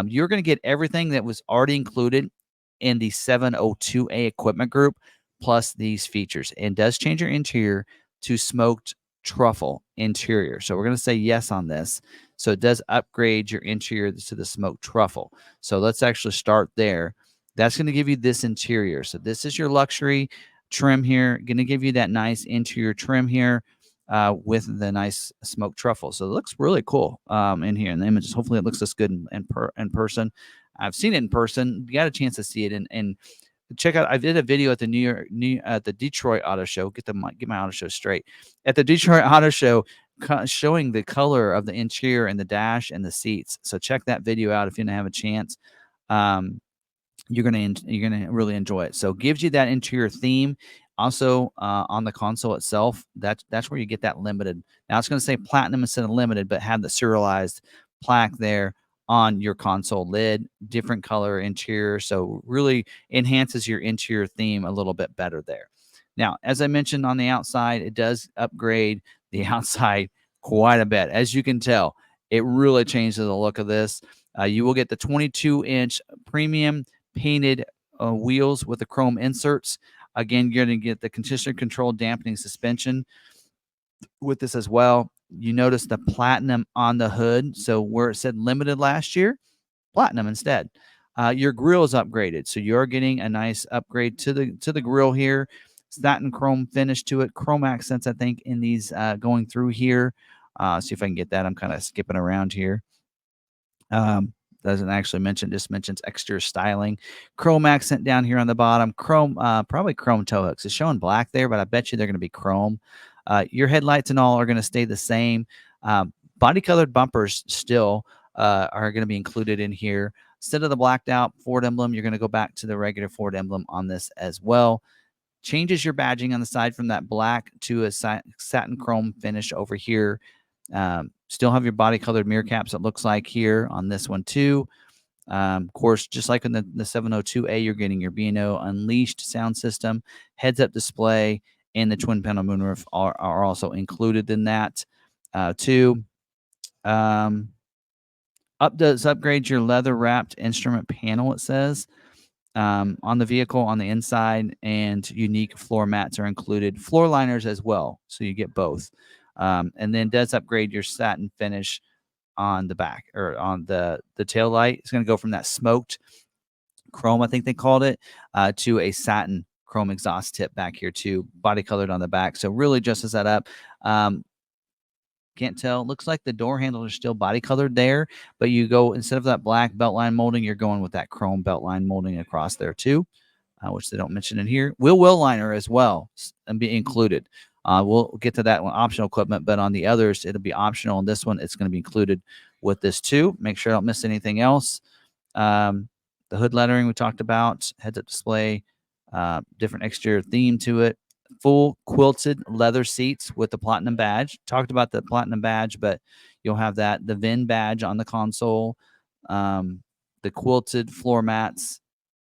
You're going to get everything that was already included in the 702A equipment group, plus these features. And does change your interior to smoked truffle interior. So we're going to say yes on this. So it does upgrade your interior to the smoked truffle. So let's actually start there. That's going to give you this interior. So this is your luxury trim here. Going to give you that nice interior trim here with the nice smoked truffle. So it looks really cool in here in the images. Hopefully it looks this good in person. I've seen it in person. You got a chance to see it and check out. I did a video at the at the Detroit Auto Show. Get my auto show straight. At the Detroit Auto Show, showing the color of the interior and the dash and the seats. So check that video out if you don't have a chance. You're gonna really enjoy it. So it gives you that interior theme. Also on the console itself, that's where you get that limited. Now it's going to say platinum instead of limited, but have the serialized plaque there on your console lid, different color interior. So really enhances your interior theme a little bit better there. Now, as I mentioned on the outside, it does upgrade the outside quite a bit. As you can tell, it really changes the look of this. You will get the 22-inch premium painted wheels with the chrome inserts. Again, you're going to get the condition control dampening suspension with this as well. You notice the platinum on the hood. So where it said limited last year, platinum instead. Your grill is upgraded. So you're getting a nice upgrade to the grill here. Satin chrome finish to it. Chrome accents, I think, in these going through here. See if I can get that. I'm kind of skipping around here. Doesn't actually mention, just mentions exterior styling. Chrome accent down here on the bottom. Chrome, probably chrome tow hooks. It's showing black there, but I bet you they're going to be chrome. Your headlights and all are going to stay the same. Body colored bumpers still are going to be included in here. Instead of the blacked out Ford emblem, you're going to go back to the regular Ford emblem on this as well. Changes your badging on the side from that black to a satin chrome finish over here. Still have your body colored mirror caps, it looks like here on this one too. Of course, just like in the 702A, you're getting your B&O Unleashed sound system, heads-up display, and the twin panel moonroof are also included in that too. Does upgrade your leather wrapped instrument panel, it says, on the vehicle on the inside, and unique floor mats are included, floor liners as well, so you get both. And then does upgrade your satin finish on the back, or on the tail light. It's going to go from that smoked chrome, I think they called it, to a satin chrome exhaust tip back here too, body colored on the back. So really dresses that up. Can't tell. Looks like the door handles are still body colored there, but you go, instead of that black beltline molding, you're going with that chrome beltline molding across there too, which they don't mention in here. Wheel liner as well and be included. We'll get to that one, optional equipment, but on the others, it'll be optional. On this one, it's going to be included with this too. Make sure I don't miss anything else. The hood lettering we talked about, heads-up display, different exterior theme to it. Full quilted leather seats with the platinum badge. Talked about the platinum badge, but you'll have that, the VIN badge on the console, the quilted floor mats,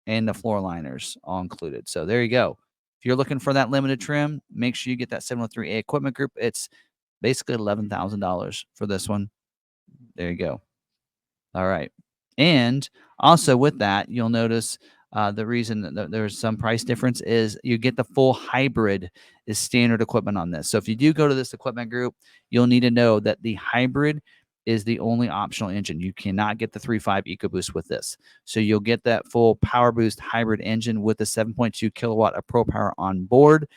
and the floor liners all included. So there you go. If you're looking for that limited trim, make sure you get that 703A equipment group. It's basically $11,000 for this one. There you go. All right. And also with that, you'll notice the reason that there's some price difference is you get the full hybrid is standard equipment on this. So if you do go to this equipment group, you'll need to know that the hybrid is the only optional engine. You cannot get the 3.5 EcoBoost with this. So you'll get that full Power Boost hybrid engine with the 7.2 kilowatt of Pro Power on board.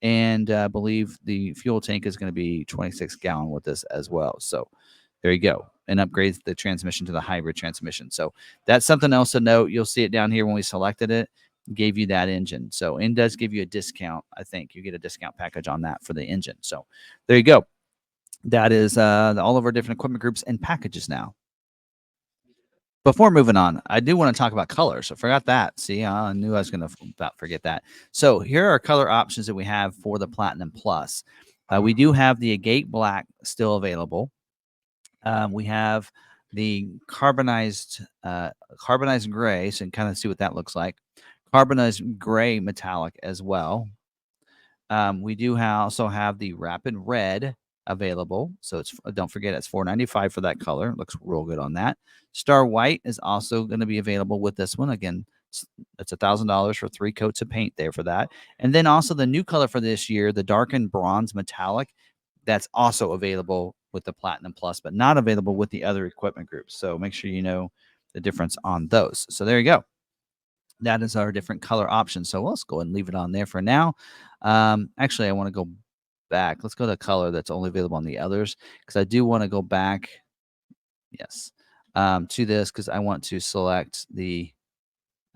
And I believe the fuel tank is going to be 26 gallon with this as well. So there you go. And upgrades the transmission to the hybrid transmission. So that's something else to note. You'll see it down here when we selected it, gave you that engine. So it does give you a discount. I think you get a discount package on that for the engine. So there you go. That is all of our different equipment groups and packages now. Before moving on, I do want to talk about colors. I forgot that. See, I knew I was going to about forget that. So here are color options that we have for the Platinum Plus. We do have the agate black still available. We have the carbonized gray, so you can kind of see what that looks like. Carbonized gray metallic as well. We do also have the rapid red available. So it's, don't forget, it's $4.95 for that color. Looks real good on that. Star White is also going to be available with this one. Again, it's $1,000 for 3 coats of paint there for that. And then also the new color for this year, the darkened bronze metallic, that's also available with the Platinum Plus, but not available with the other equipment groups. So make sure you know the difference on those. So there you go. That is our different color options. So let's go ahead and leave it on there for now. Actually, I want to go back. Let's go to color that's only available on the others, because I do want to go back, yes, to this, because I want to select the,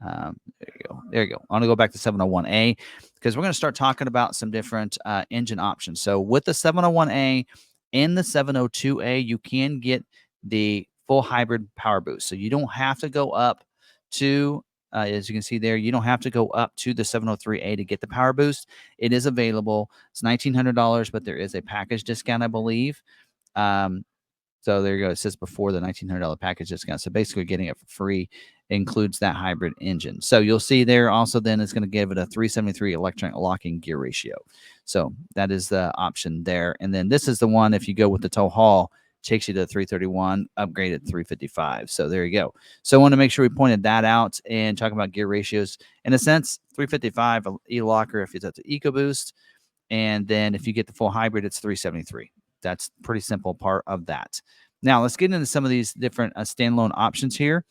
there you go. There you go. I want to go back to 701A, because we're going to start talking about some different engine options. So with the 701A and the 702A, you can get the full hybrid power boost. So you don't have to go up to, as you can see there, you don't have to go up to the 703A to get the power boost. It is available. It's $1,900, but there is a package discount, I believe. So there you go. It says before the $1,900 package discount. So basically getting it for free includes that hybrid engine. So you'll see there also then it's going to give it a 373 electronic locking gear ratio. So that is the option there. And then this is the one, if you go with the tow haul, takes you to 331, upgraded 355. So there you go. So I want to make sure we pointed that out and talking about gear ratios. In a sense, 355 e-locker if it's at the EcoBoost. And then if you get the full hybrid, it's 373. That's pretty simple part of that. Now let's get into some of these different standalone options here.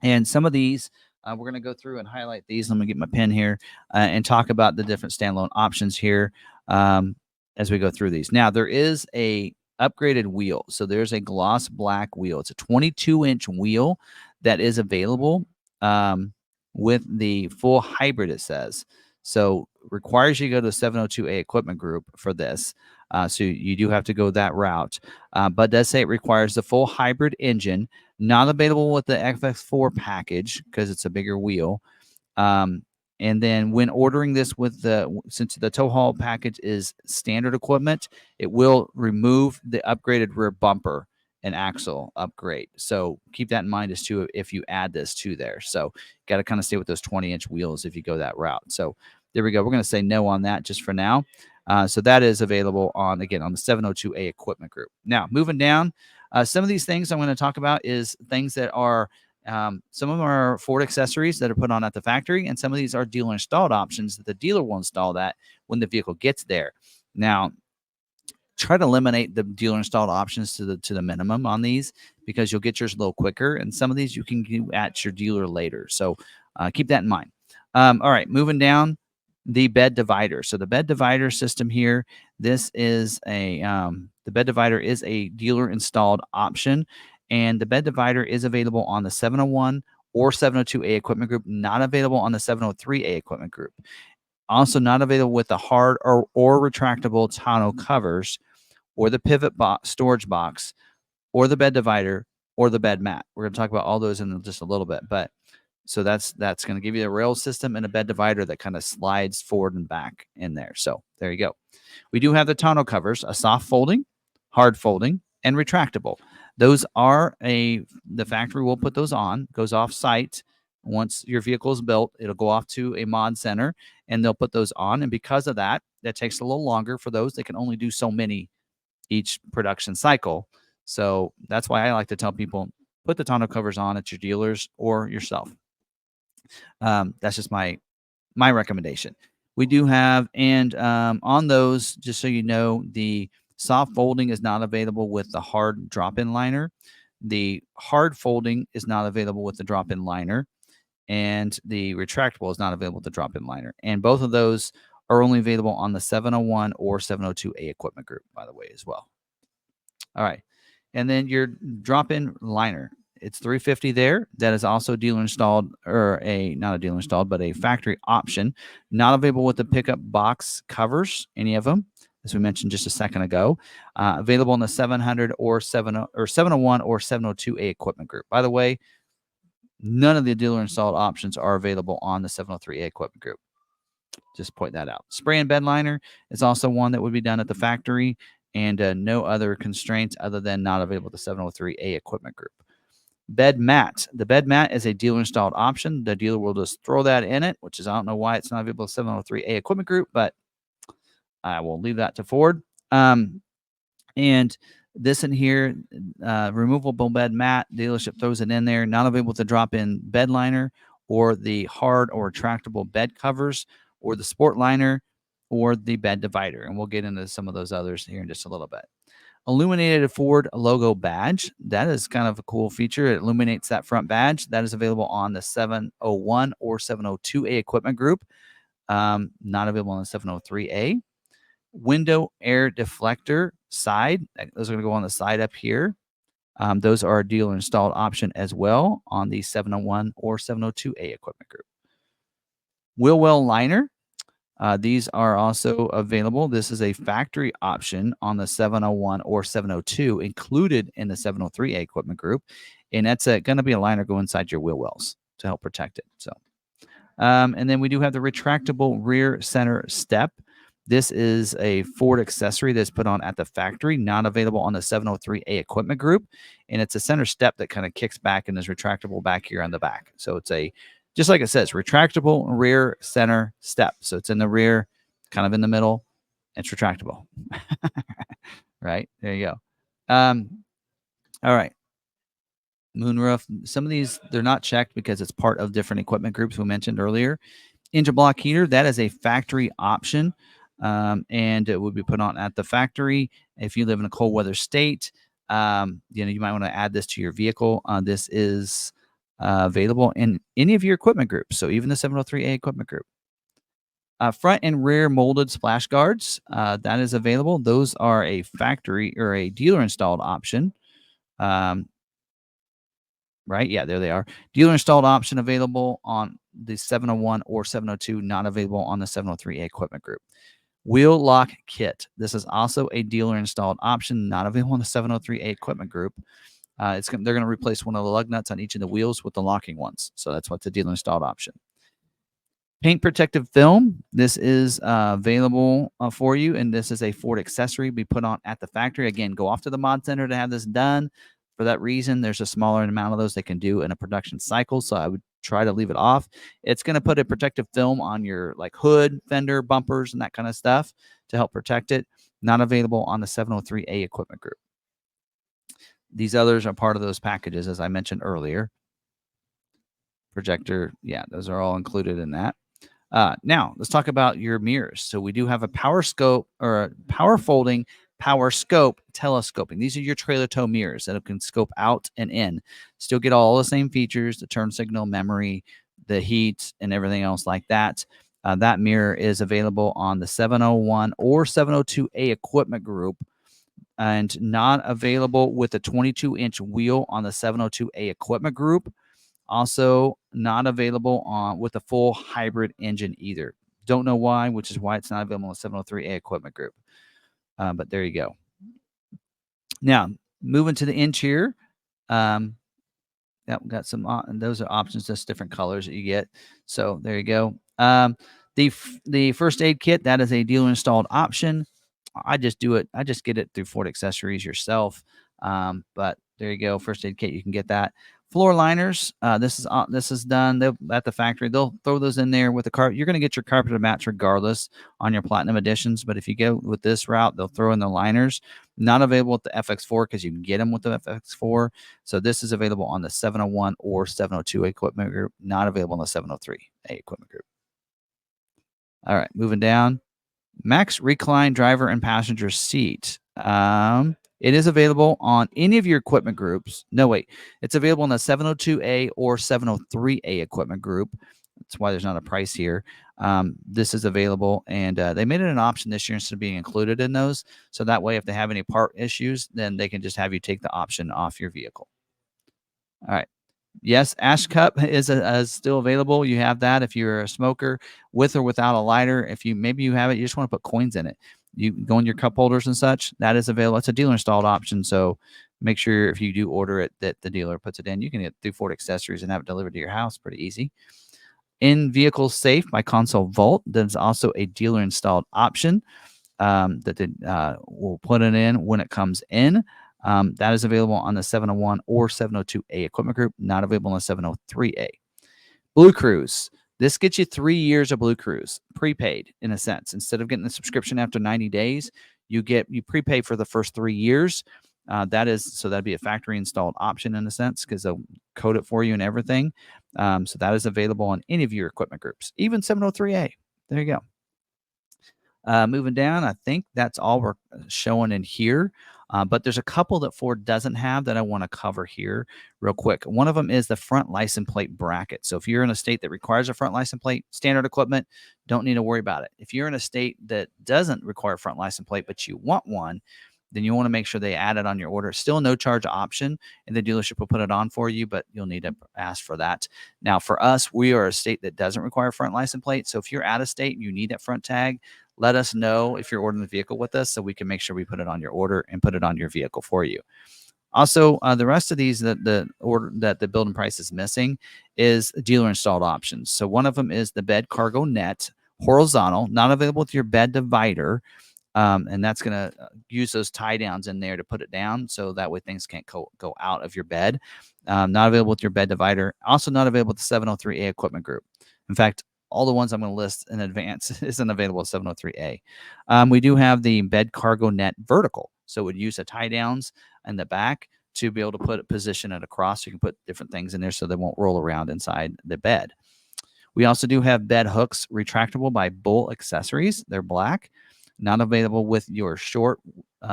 And some of these, we're going to go through and highlight these. Let me get my pen here and talk about the different standalone options here as we go through these. Now, there is a upgraded wheel. So there's a gloss black wheel. It's a 22-inch wheel that is available with the full hybrid, it says. So requires you to go to the 702A equipment group for this. So you do have to go that route. But does say it requires the full hybrid engine, not available with the FX4 package because it's a bigger wheel. And then when ordering this with since the tow haul package is standard equipment, it will remove the upgraded rear bumper and axle upgrade. So keep that in mind as to if you add this to there. So got to kind of stay with those 20-inch wheels if you go that route. So there we go. We're going to say no on that just for now. So that is available on the 702A equipment group. Now, moving down, some of these things I'm going to talk about is things that are, some of them are Ford accessories that are put on at the factory, and some of these are dealer installed options that the dealer will install that when the vehicle gets there. Now, try to eliminate the dealer installed options to the minimum on these, because you'll get yours a little quicker, and some of these you can do at your dealer later. So keep that in mind. All right, moving down, the bed divider. So the bed divider system here, this is a the bed divider is a dealer installed option, and the bed divider is available on the 701 or 702A equipment group, not available on the 703A equipment group. Also not available with the hard or retractable tonneau covers, or the pivot storage box, or the bed divider, or the bed mat. We're going to talk about all those in just a little bit, but so that's going to give you a rail system and a bed divider that kind of slides forward and back in there. So there you go. We do have the tonneau covers, a soft folding, hard folding, and retractable. Those are the factory will put those on, goes off site. Once your vehicle is built, it'll go off to a mod center and they'll put those on. And because of that, that takes a little longer for those. They can only do so many each production cycle. So that's why I like to tell people, put the tonneau covers on at your dealers or yourself. That's just my recommendation. We do have, and on those, just so you know, the Soft folding is not available with the hard drop-in liner. The hard folding is not available with the drop-in liner, and the retractable is not available with the drop-in liner. And both of those are only available on the 701 or 702A equipment group, by the way, as well. All right. And then your drop-in liner. It's $350 there. That is also dealer installed, or not a dealer installed, but a factory option. Not available with the pickup box covers, any of them, as we mentioned just a second ago. Available in the 700 or 701 or 702A equipment group. By the way, none of the dealer installed options are available on the 703A equipment group. Just point that out. Spray and bed liner is also one that would be done at the factory, and no other constraints other than not available to 703A equipment group. Bed mat. The bed mat is a dealer installed option. The dealer will just throw that in it, which is, I don't know why it's not available to 703A equipment group, but I will leave that to Ford. And this in here, removable bed mat, dealership throws it in there, not available to drop in bed liner or the hard or retractable bed covers or the sport liner or the bed divider. And we'll get into some of those others here in just a little bit. Illuminated Ford logo badge. That is kind of a cool feature. It illuminates that front badge. That is available on the 701 or 702A equipment group. Not available on the 703A. Window air deflector side. Those are going to go on the side up here. Those are a dealer installed option as well on the 701 or 702A equipment group. Wheel well liner. These are also available. This is a factory option on the 701 or 702, included in the 703A equipment group. And that's going to be a liner go inside your wheel wells to help protect it. So, and then we do have the retractable rear center step. This is a Ford accessory that's put on at the factory, not available on the 703A equipment group. And it's a center step that kind of kicks back and is retractable back here on the back. So it's a, just like it says, retractable rear center step. So it's in the rear, kind of in the middle. It's retractable. Right? There you go. All right. Moonroof. Some of these, they're not checked because it's part of different equipment groups we mentioned earlier. Engine block heater, that is a factory option. And it would be put on at the factory. If you live in a cold weather state, you might want to add this to your vehicle. This is available in any of your equipment groups, so even the 703A equipment group. Front and rear molded splash guards, that is available. Those are a factory or a dealer installed option. Right? Yeah, there they are. Dealer installed option available on the 701 or 702, not available on the 703A equipment group. Wheel lock kit. This is also a dealer installed option, not available on the 703A equipment group. They're going to replace one of the lug nuts on each of the wheels with the locking ones. So that's what's a dealer installed option. Paint protective film. This is available for you, and this is a Ford accessory be put on at the factory. Again, go off to the mod center to have this done. For that reason, there's a smaller amount of those they can do in a production cycle, so I would try to leave it off. It's going to put a protective film on your like hood, fender, bumpers, and that kind of stuff to help protect it. Not available on the 703A equipment group. These others are part of those packages, as I mentioned earlier. Projector, yeah, those are all included in that. Now, let's talk about your mirrors. So we do have a power scope or a power folding, power scope, telescoping. These are your trailer tow mirrors that can scope out and in. Still get all the same features, the turn signal, memory, the heat, and everything else like that. That mirror is available on the 701 or 702A equipment group and not available with a 22-inch wheel on the 702A equipment group. Also not available on with a full hybrid engine either. Don't know why, which is why it's not available on the 703A equipment group. But there you go. Now, moving to the interior. Yep, got some, and those are options, just different colors that you get. So there you go. The first aid kit, that is a dealer installed option. I just do it. I just get it through Ford Accessories yourself. But there you go. First aid kit, you can get that. Floor liners. This is done at the factory. They'll throw those in there with the carpet. You're going to get your carpeted mats regardless on your platinum editions. But if you go with this route, they'll throw in the liners. Not available with the FX4 because you can get them with the FX4. So this is available on the 701 or 702 equipment group. Not available on the 703A equipment group. All right, moving down. Max recline driver and passenger seat. It is available on any of your equipment groups. No, wait. It's available in the 702A or 703A equipment group. That's why there's not a price here. This is available, and they made it an option this year instead of being included in those. So that way, if they have any part issues, then they can just have you take the option off your vehicle. All right. Yes, Ash Cup is still available. You have that if you're a smoker, with or without a lighter. If you maybe you have it, you just want to put coins in it. You go in your cup holders and such. That is available. It's a dealer installed option. So make sure if you do order it that the dealer puts it in. You can get through Ford Accessories and have it delivered to your house. Pretty easy. In Vehicle Safe by Console Vault, there's also a dealer installed option that they will put it in when it comes in. That is available on the 701 or 702A equipment group, not available on the 703A. Blue Cruise. This gets you 3 years of Blue Cruise, prepaid in a sense. Instead of getting the subscription after 90 days, you prepay for the first 3 years. That'd be a factory installed option in a sense because they'll code it for you and everything. So that is available on any of your equipment groups, even 703A. There you go. Moving down, I think that's all we're showing in here. But there's a couple that Ford doesn't have that I want to cover here real quick. One of them is the front license plate bracket. So if you're in a state that requires a front license plate, standard equipment, don't need to worry about it. If you're in a state that doesn't require front license plate, but you want one, then you want to make sure they add it on your order. Still a no charge option, and the dealership will put it on for you, but you'll need to ask for that. Now, for us, we are a state that doesn't require front license plate. So if you're out of state and you need that front tag, let us know if you're ordering the vehicle with us so we can make sure we put it on your order and put it on your vehicle for you. Also, the rest of these that the building price is missing is dealer installed options. So one of them is the bed cargo net horizontal, not available with your bed divider. And that's going to use those tie downs in there to put it down so that way things can't go out of your bed. Not available with your bed divider. Also not available with the 703A equipment group. In fact, all the ones I'm going to list in advance isn't available with 703A. We do have the bed cargo net vertical. So it would use the tie downs in the back to be able to position it across. You can put different things in there so they won't roll around inside the bed. We also do have bed hooks retractable by Bull Accessories. They're black. Not available with your short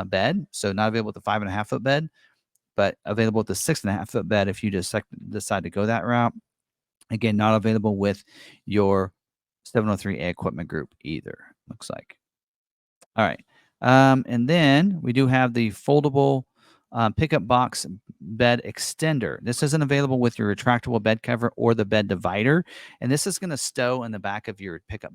bed. So not available with the 5.5 foot bed, but available with the 6.5 foot bed if you decide to go that route. Again, not available with your 703A equipment group either, looks like. All right. And then we do have the foldable pickup box bed extender. This isn't available with your retractable bed cover or the bed divider. And this is going to stow in the back of your pickup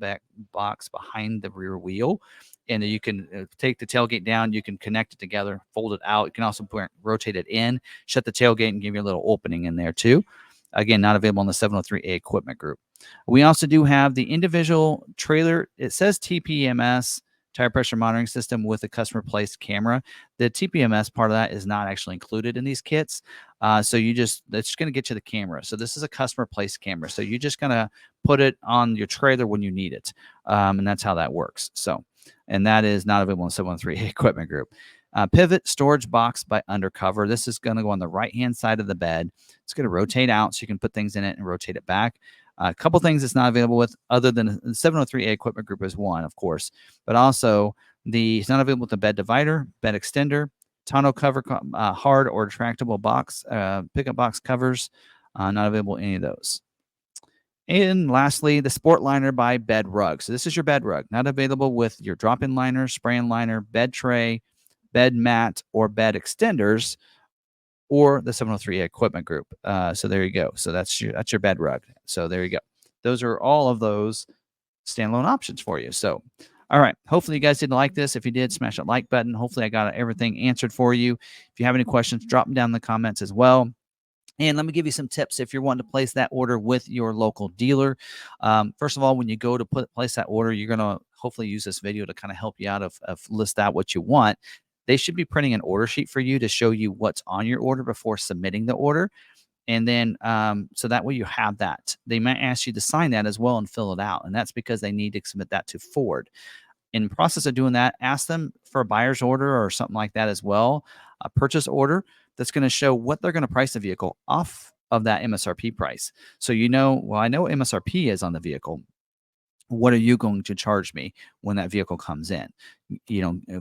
box behind the rear wheel. And you can take the tailgate down. You can connect it together, fold it out. You can also rotate it in, shut the tailgate, and give you a little opening in there too. Again, not available in the 703A equipment group. We also do have the individual trailer. It says TPMS, tire pressure monitoring system, with a customer placed camera. The TPMS part of that is not actually included in these kits. So that's just going to get you the camera. So this is a customer placed camera. So you're just going to put it on your trailer when you need it. And that's how that works. So, and that is not available in 713 equipment group. Pivot storage box by Undercover. This is going to go on the right-hand side of the bed. It's going to rotate out so you can put things in it and rotate it back. A couple things it's not available with other than the 703A equipment group is one, of course, but also it's not available with the bed divider, bed extender, tonneau cover, hard or retractable box, pickup box covers, not available in any of those. And lastly, the Sport Liner by Bed Rug. So this is your bed rug, not available with your drop-in liner, spray-in liner, bed tray, bed mat, or bed extenders, or the 703A equipment group. So there you go. So that's your bed rug. So there you go. Those are all of those standalone options for you. So, all right. Hopefully you guys did like this. If you did, smash that like button. Hopefully I got everything answered for you. If you have any questions, drop them down in the comments as well. And let me give you some tips if you're wanting to place that order with your local dealer. First of all, when you go to place that order, you're going to hopefully use this video to kind of help you out of list out what you want. They should be printing an order sheet for you to show you what's on your order before submitting the order. And then, so that way you have that. They might ask you to sign that as well and fill it out. And that's because they need to submit that to Ford. In the process of doing that, ask them for a buyer's order or something like that as well, a purchase order that's going to show what they're going to price the vehicle off of that MSRP price. So I know what MSRP is on the vehicle. what are you going to charge me when that vehicle comes in?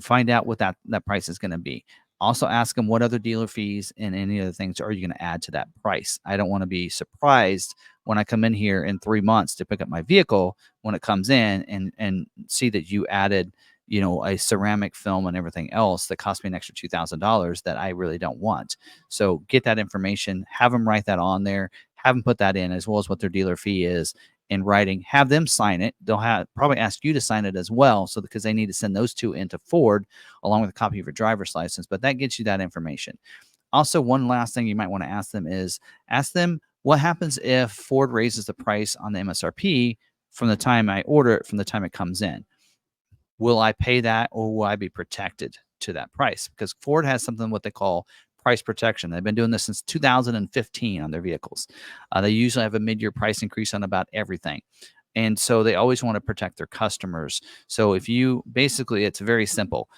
Find out what that price is going to be. Also ask them what other dealer fees and any other things are you going to add to that price. I don't want to be surprised when I come in here in 3 months to pick up my vehicle when it comes in and see that you added, a ceramic film and everything else that cost me an extra $2,000 that I really don't want. So get that information, have them write that on there, have them put that in, as well as what their dealer fee is in writing, have them sign it. They'll probably ask you to sign it as well. So because they need to send those two into Ford along with a copy of your driver's license, but that gets you that information. Also, one last thing you might want to ask them is ask them what happens if Ford raises the price on the MSRP from the time I order it, from the time it comes in. Will I pay that, or will I be protected to that price? Because Ford has something what they call price protection. They've been doing this since 2015 on their vehicles. They usually have a mid-year price increase on about everything. And so they always want to protect their customers. So if you basically, it's very simple.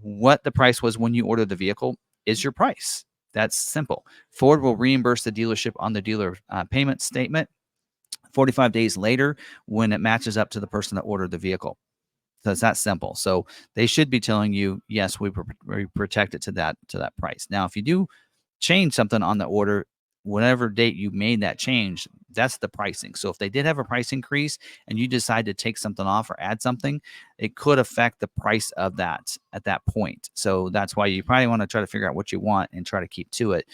What the price was when you ordered the vehicle is your price. That's simple. Ford will reimburse the dealership on the dealer payment statement 45 days later when it matches up to the person that ordered the vehicle. So it's that simple. So they should be telling you, yes, we protect it to that price. Now, if you do change something on the order, whatever date you made that change, that's the pricing. So if they did have a price increase and you decide to take something off or add something, it could affect the price of that at that point. So that's why you probably want to try to figure out what you want and try to keep to it,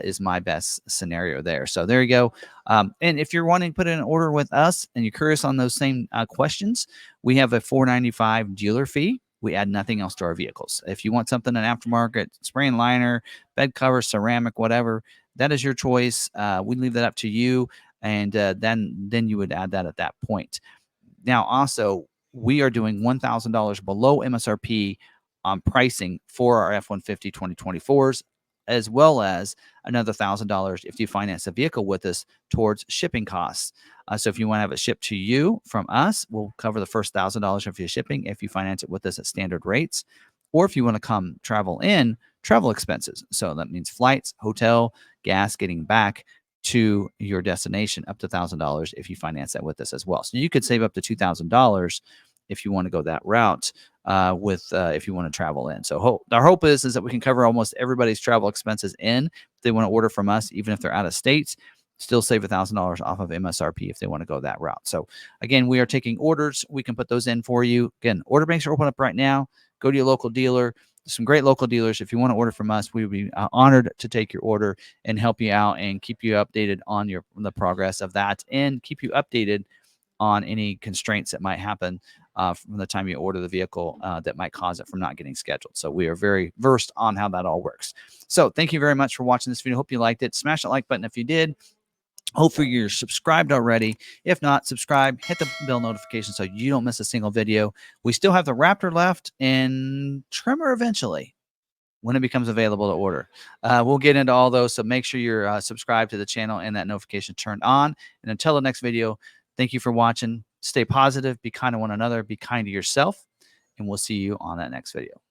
is my best scenario there. So there you go. And if you're wanting to put in an order with us and you're curious on those same questions, we have a $495 dealer fee. We add nothing else to our vehicles. If you want something in aftermarket, spray and liner, bed cover, ceramic, whatever, that is your choice. We leave that up to you, and then you would add that at that point. Now, also, we are doing $1,000 below MSRP on pricing for our F-150 2024s, as well as another $1,000 if you finance a vehicle with us towards shipping costs. So if you want to have it shipped to you from us, we'll cover the first $1,000 of your shipping if you finance it with us at standard rates. Or if you want to come travel expenses. So that means flights, hotel, gas, getting back to your destination, up to $1,000 if you finance that with us as well. So you could save up to $2,000 if you want to go that route if you want to travel in. So our hope is that we can cover almost everybody's travel expenses if they want to order from us, even if they're out of state. Still save $1,000 off of MSRP if they want to go that route. So again, we are taking orders. We can put those in for you. Again, order banks are open up right now. Go to your local dealer. There's some great local dealers. If you want to order from us, we would be honored to take your order and help you out and keep you updated on the progress of that, and keep you updated on any constraints that might happen from the time you order the vehicle that might cause it from not getting scheduled. So we are very versed on how that all works. So thank you very much for watching this video. Hope you liked it. Smash that like button if you did. Hopefully you're subscribed already. If not, subscribe, hit the bell notification so you don't miss a single video. We still have the Raptor left and Trimmer eventually when it becomes available to order. We'll get into all those, so make sure you're subscribed to the channel and that notification turned on. And until the next video, thank you for watching. Stay positive, be kind to one another, be kind to yourself, and we'll see you on that next video.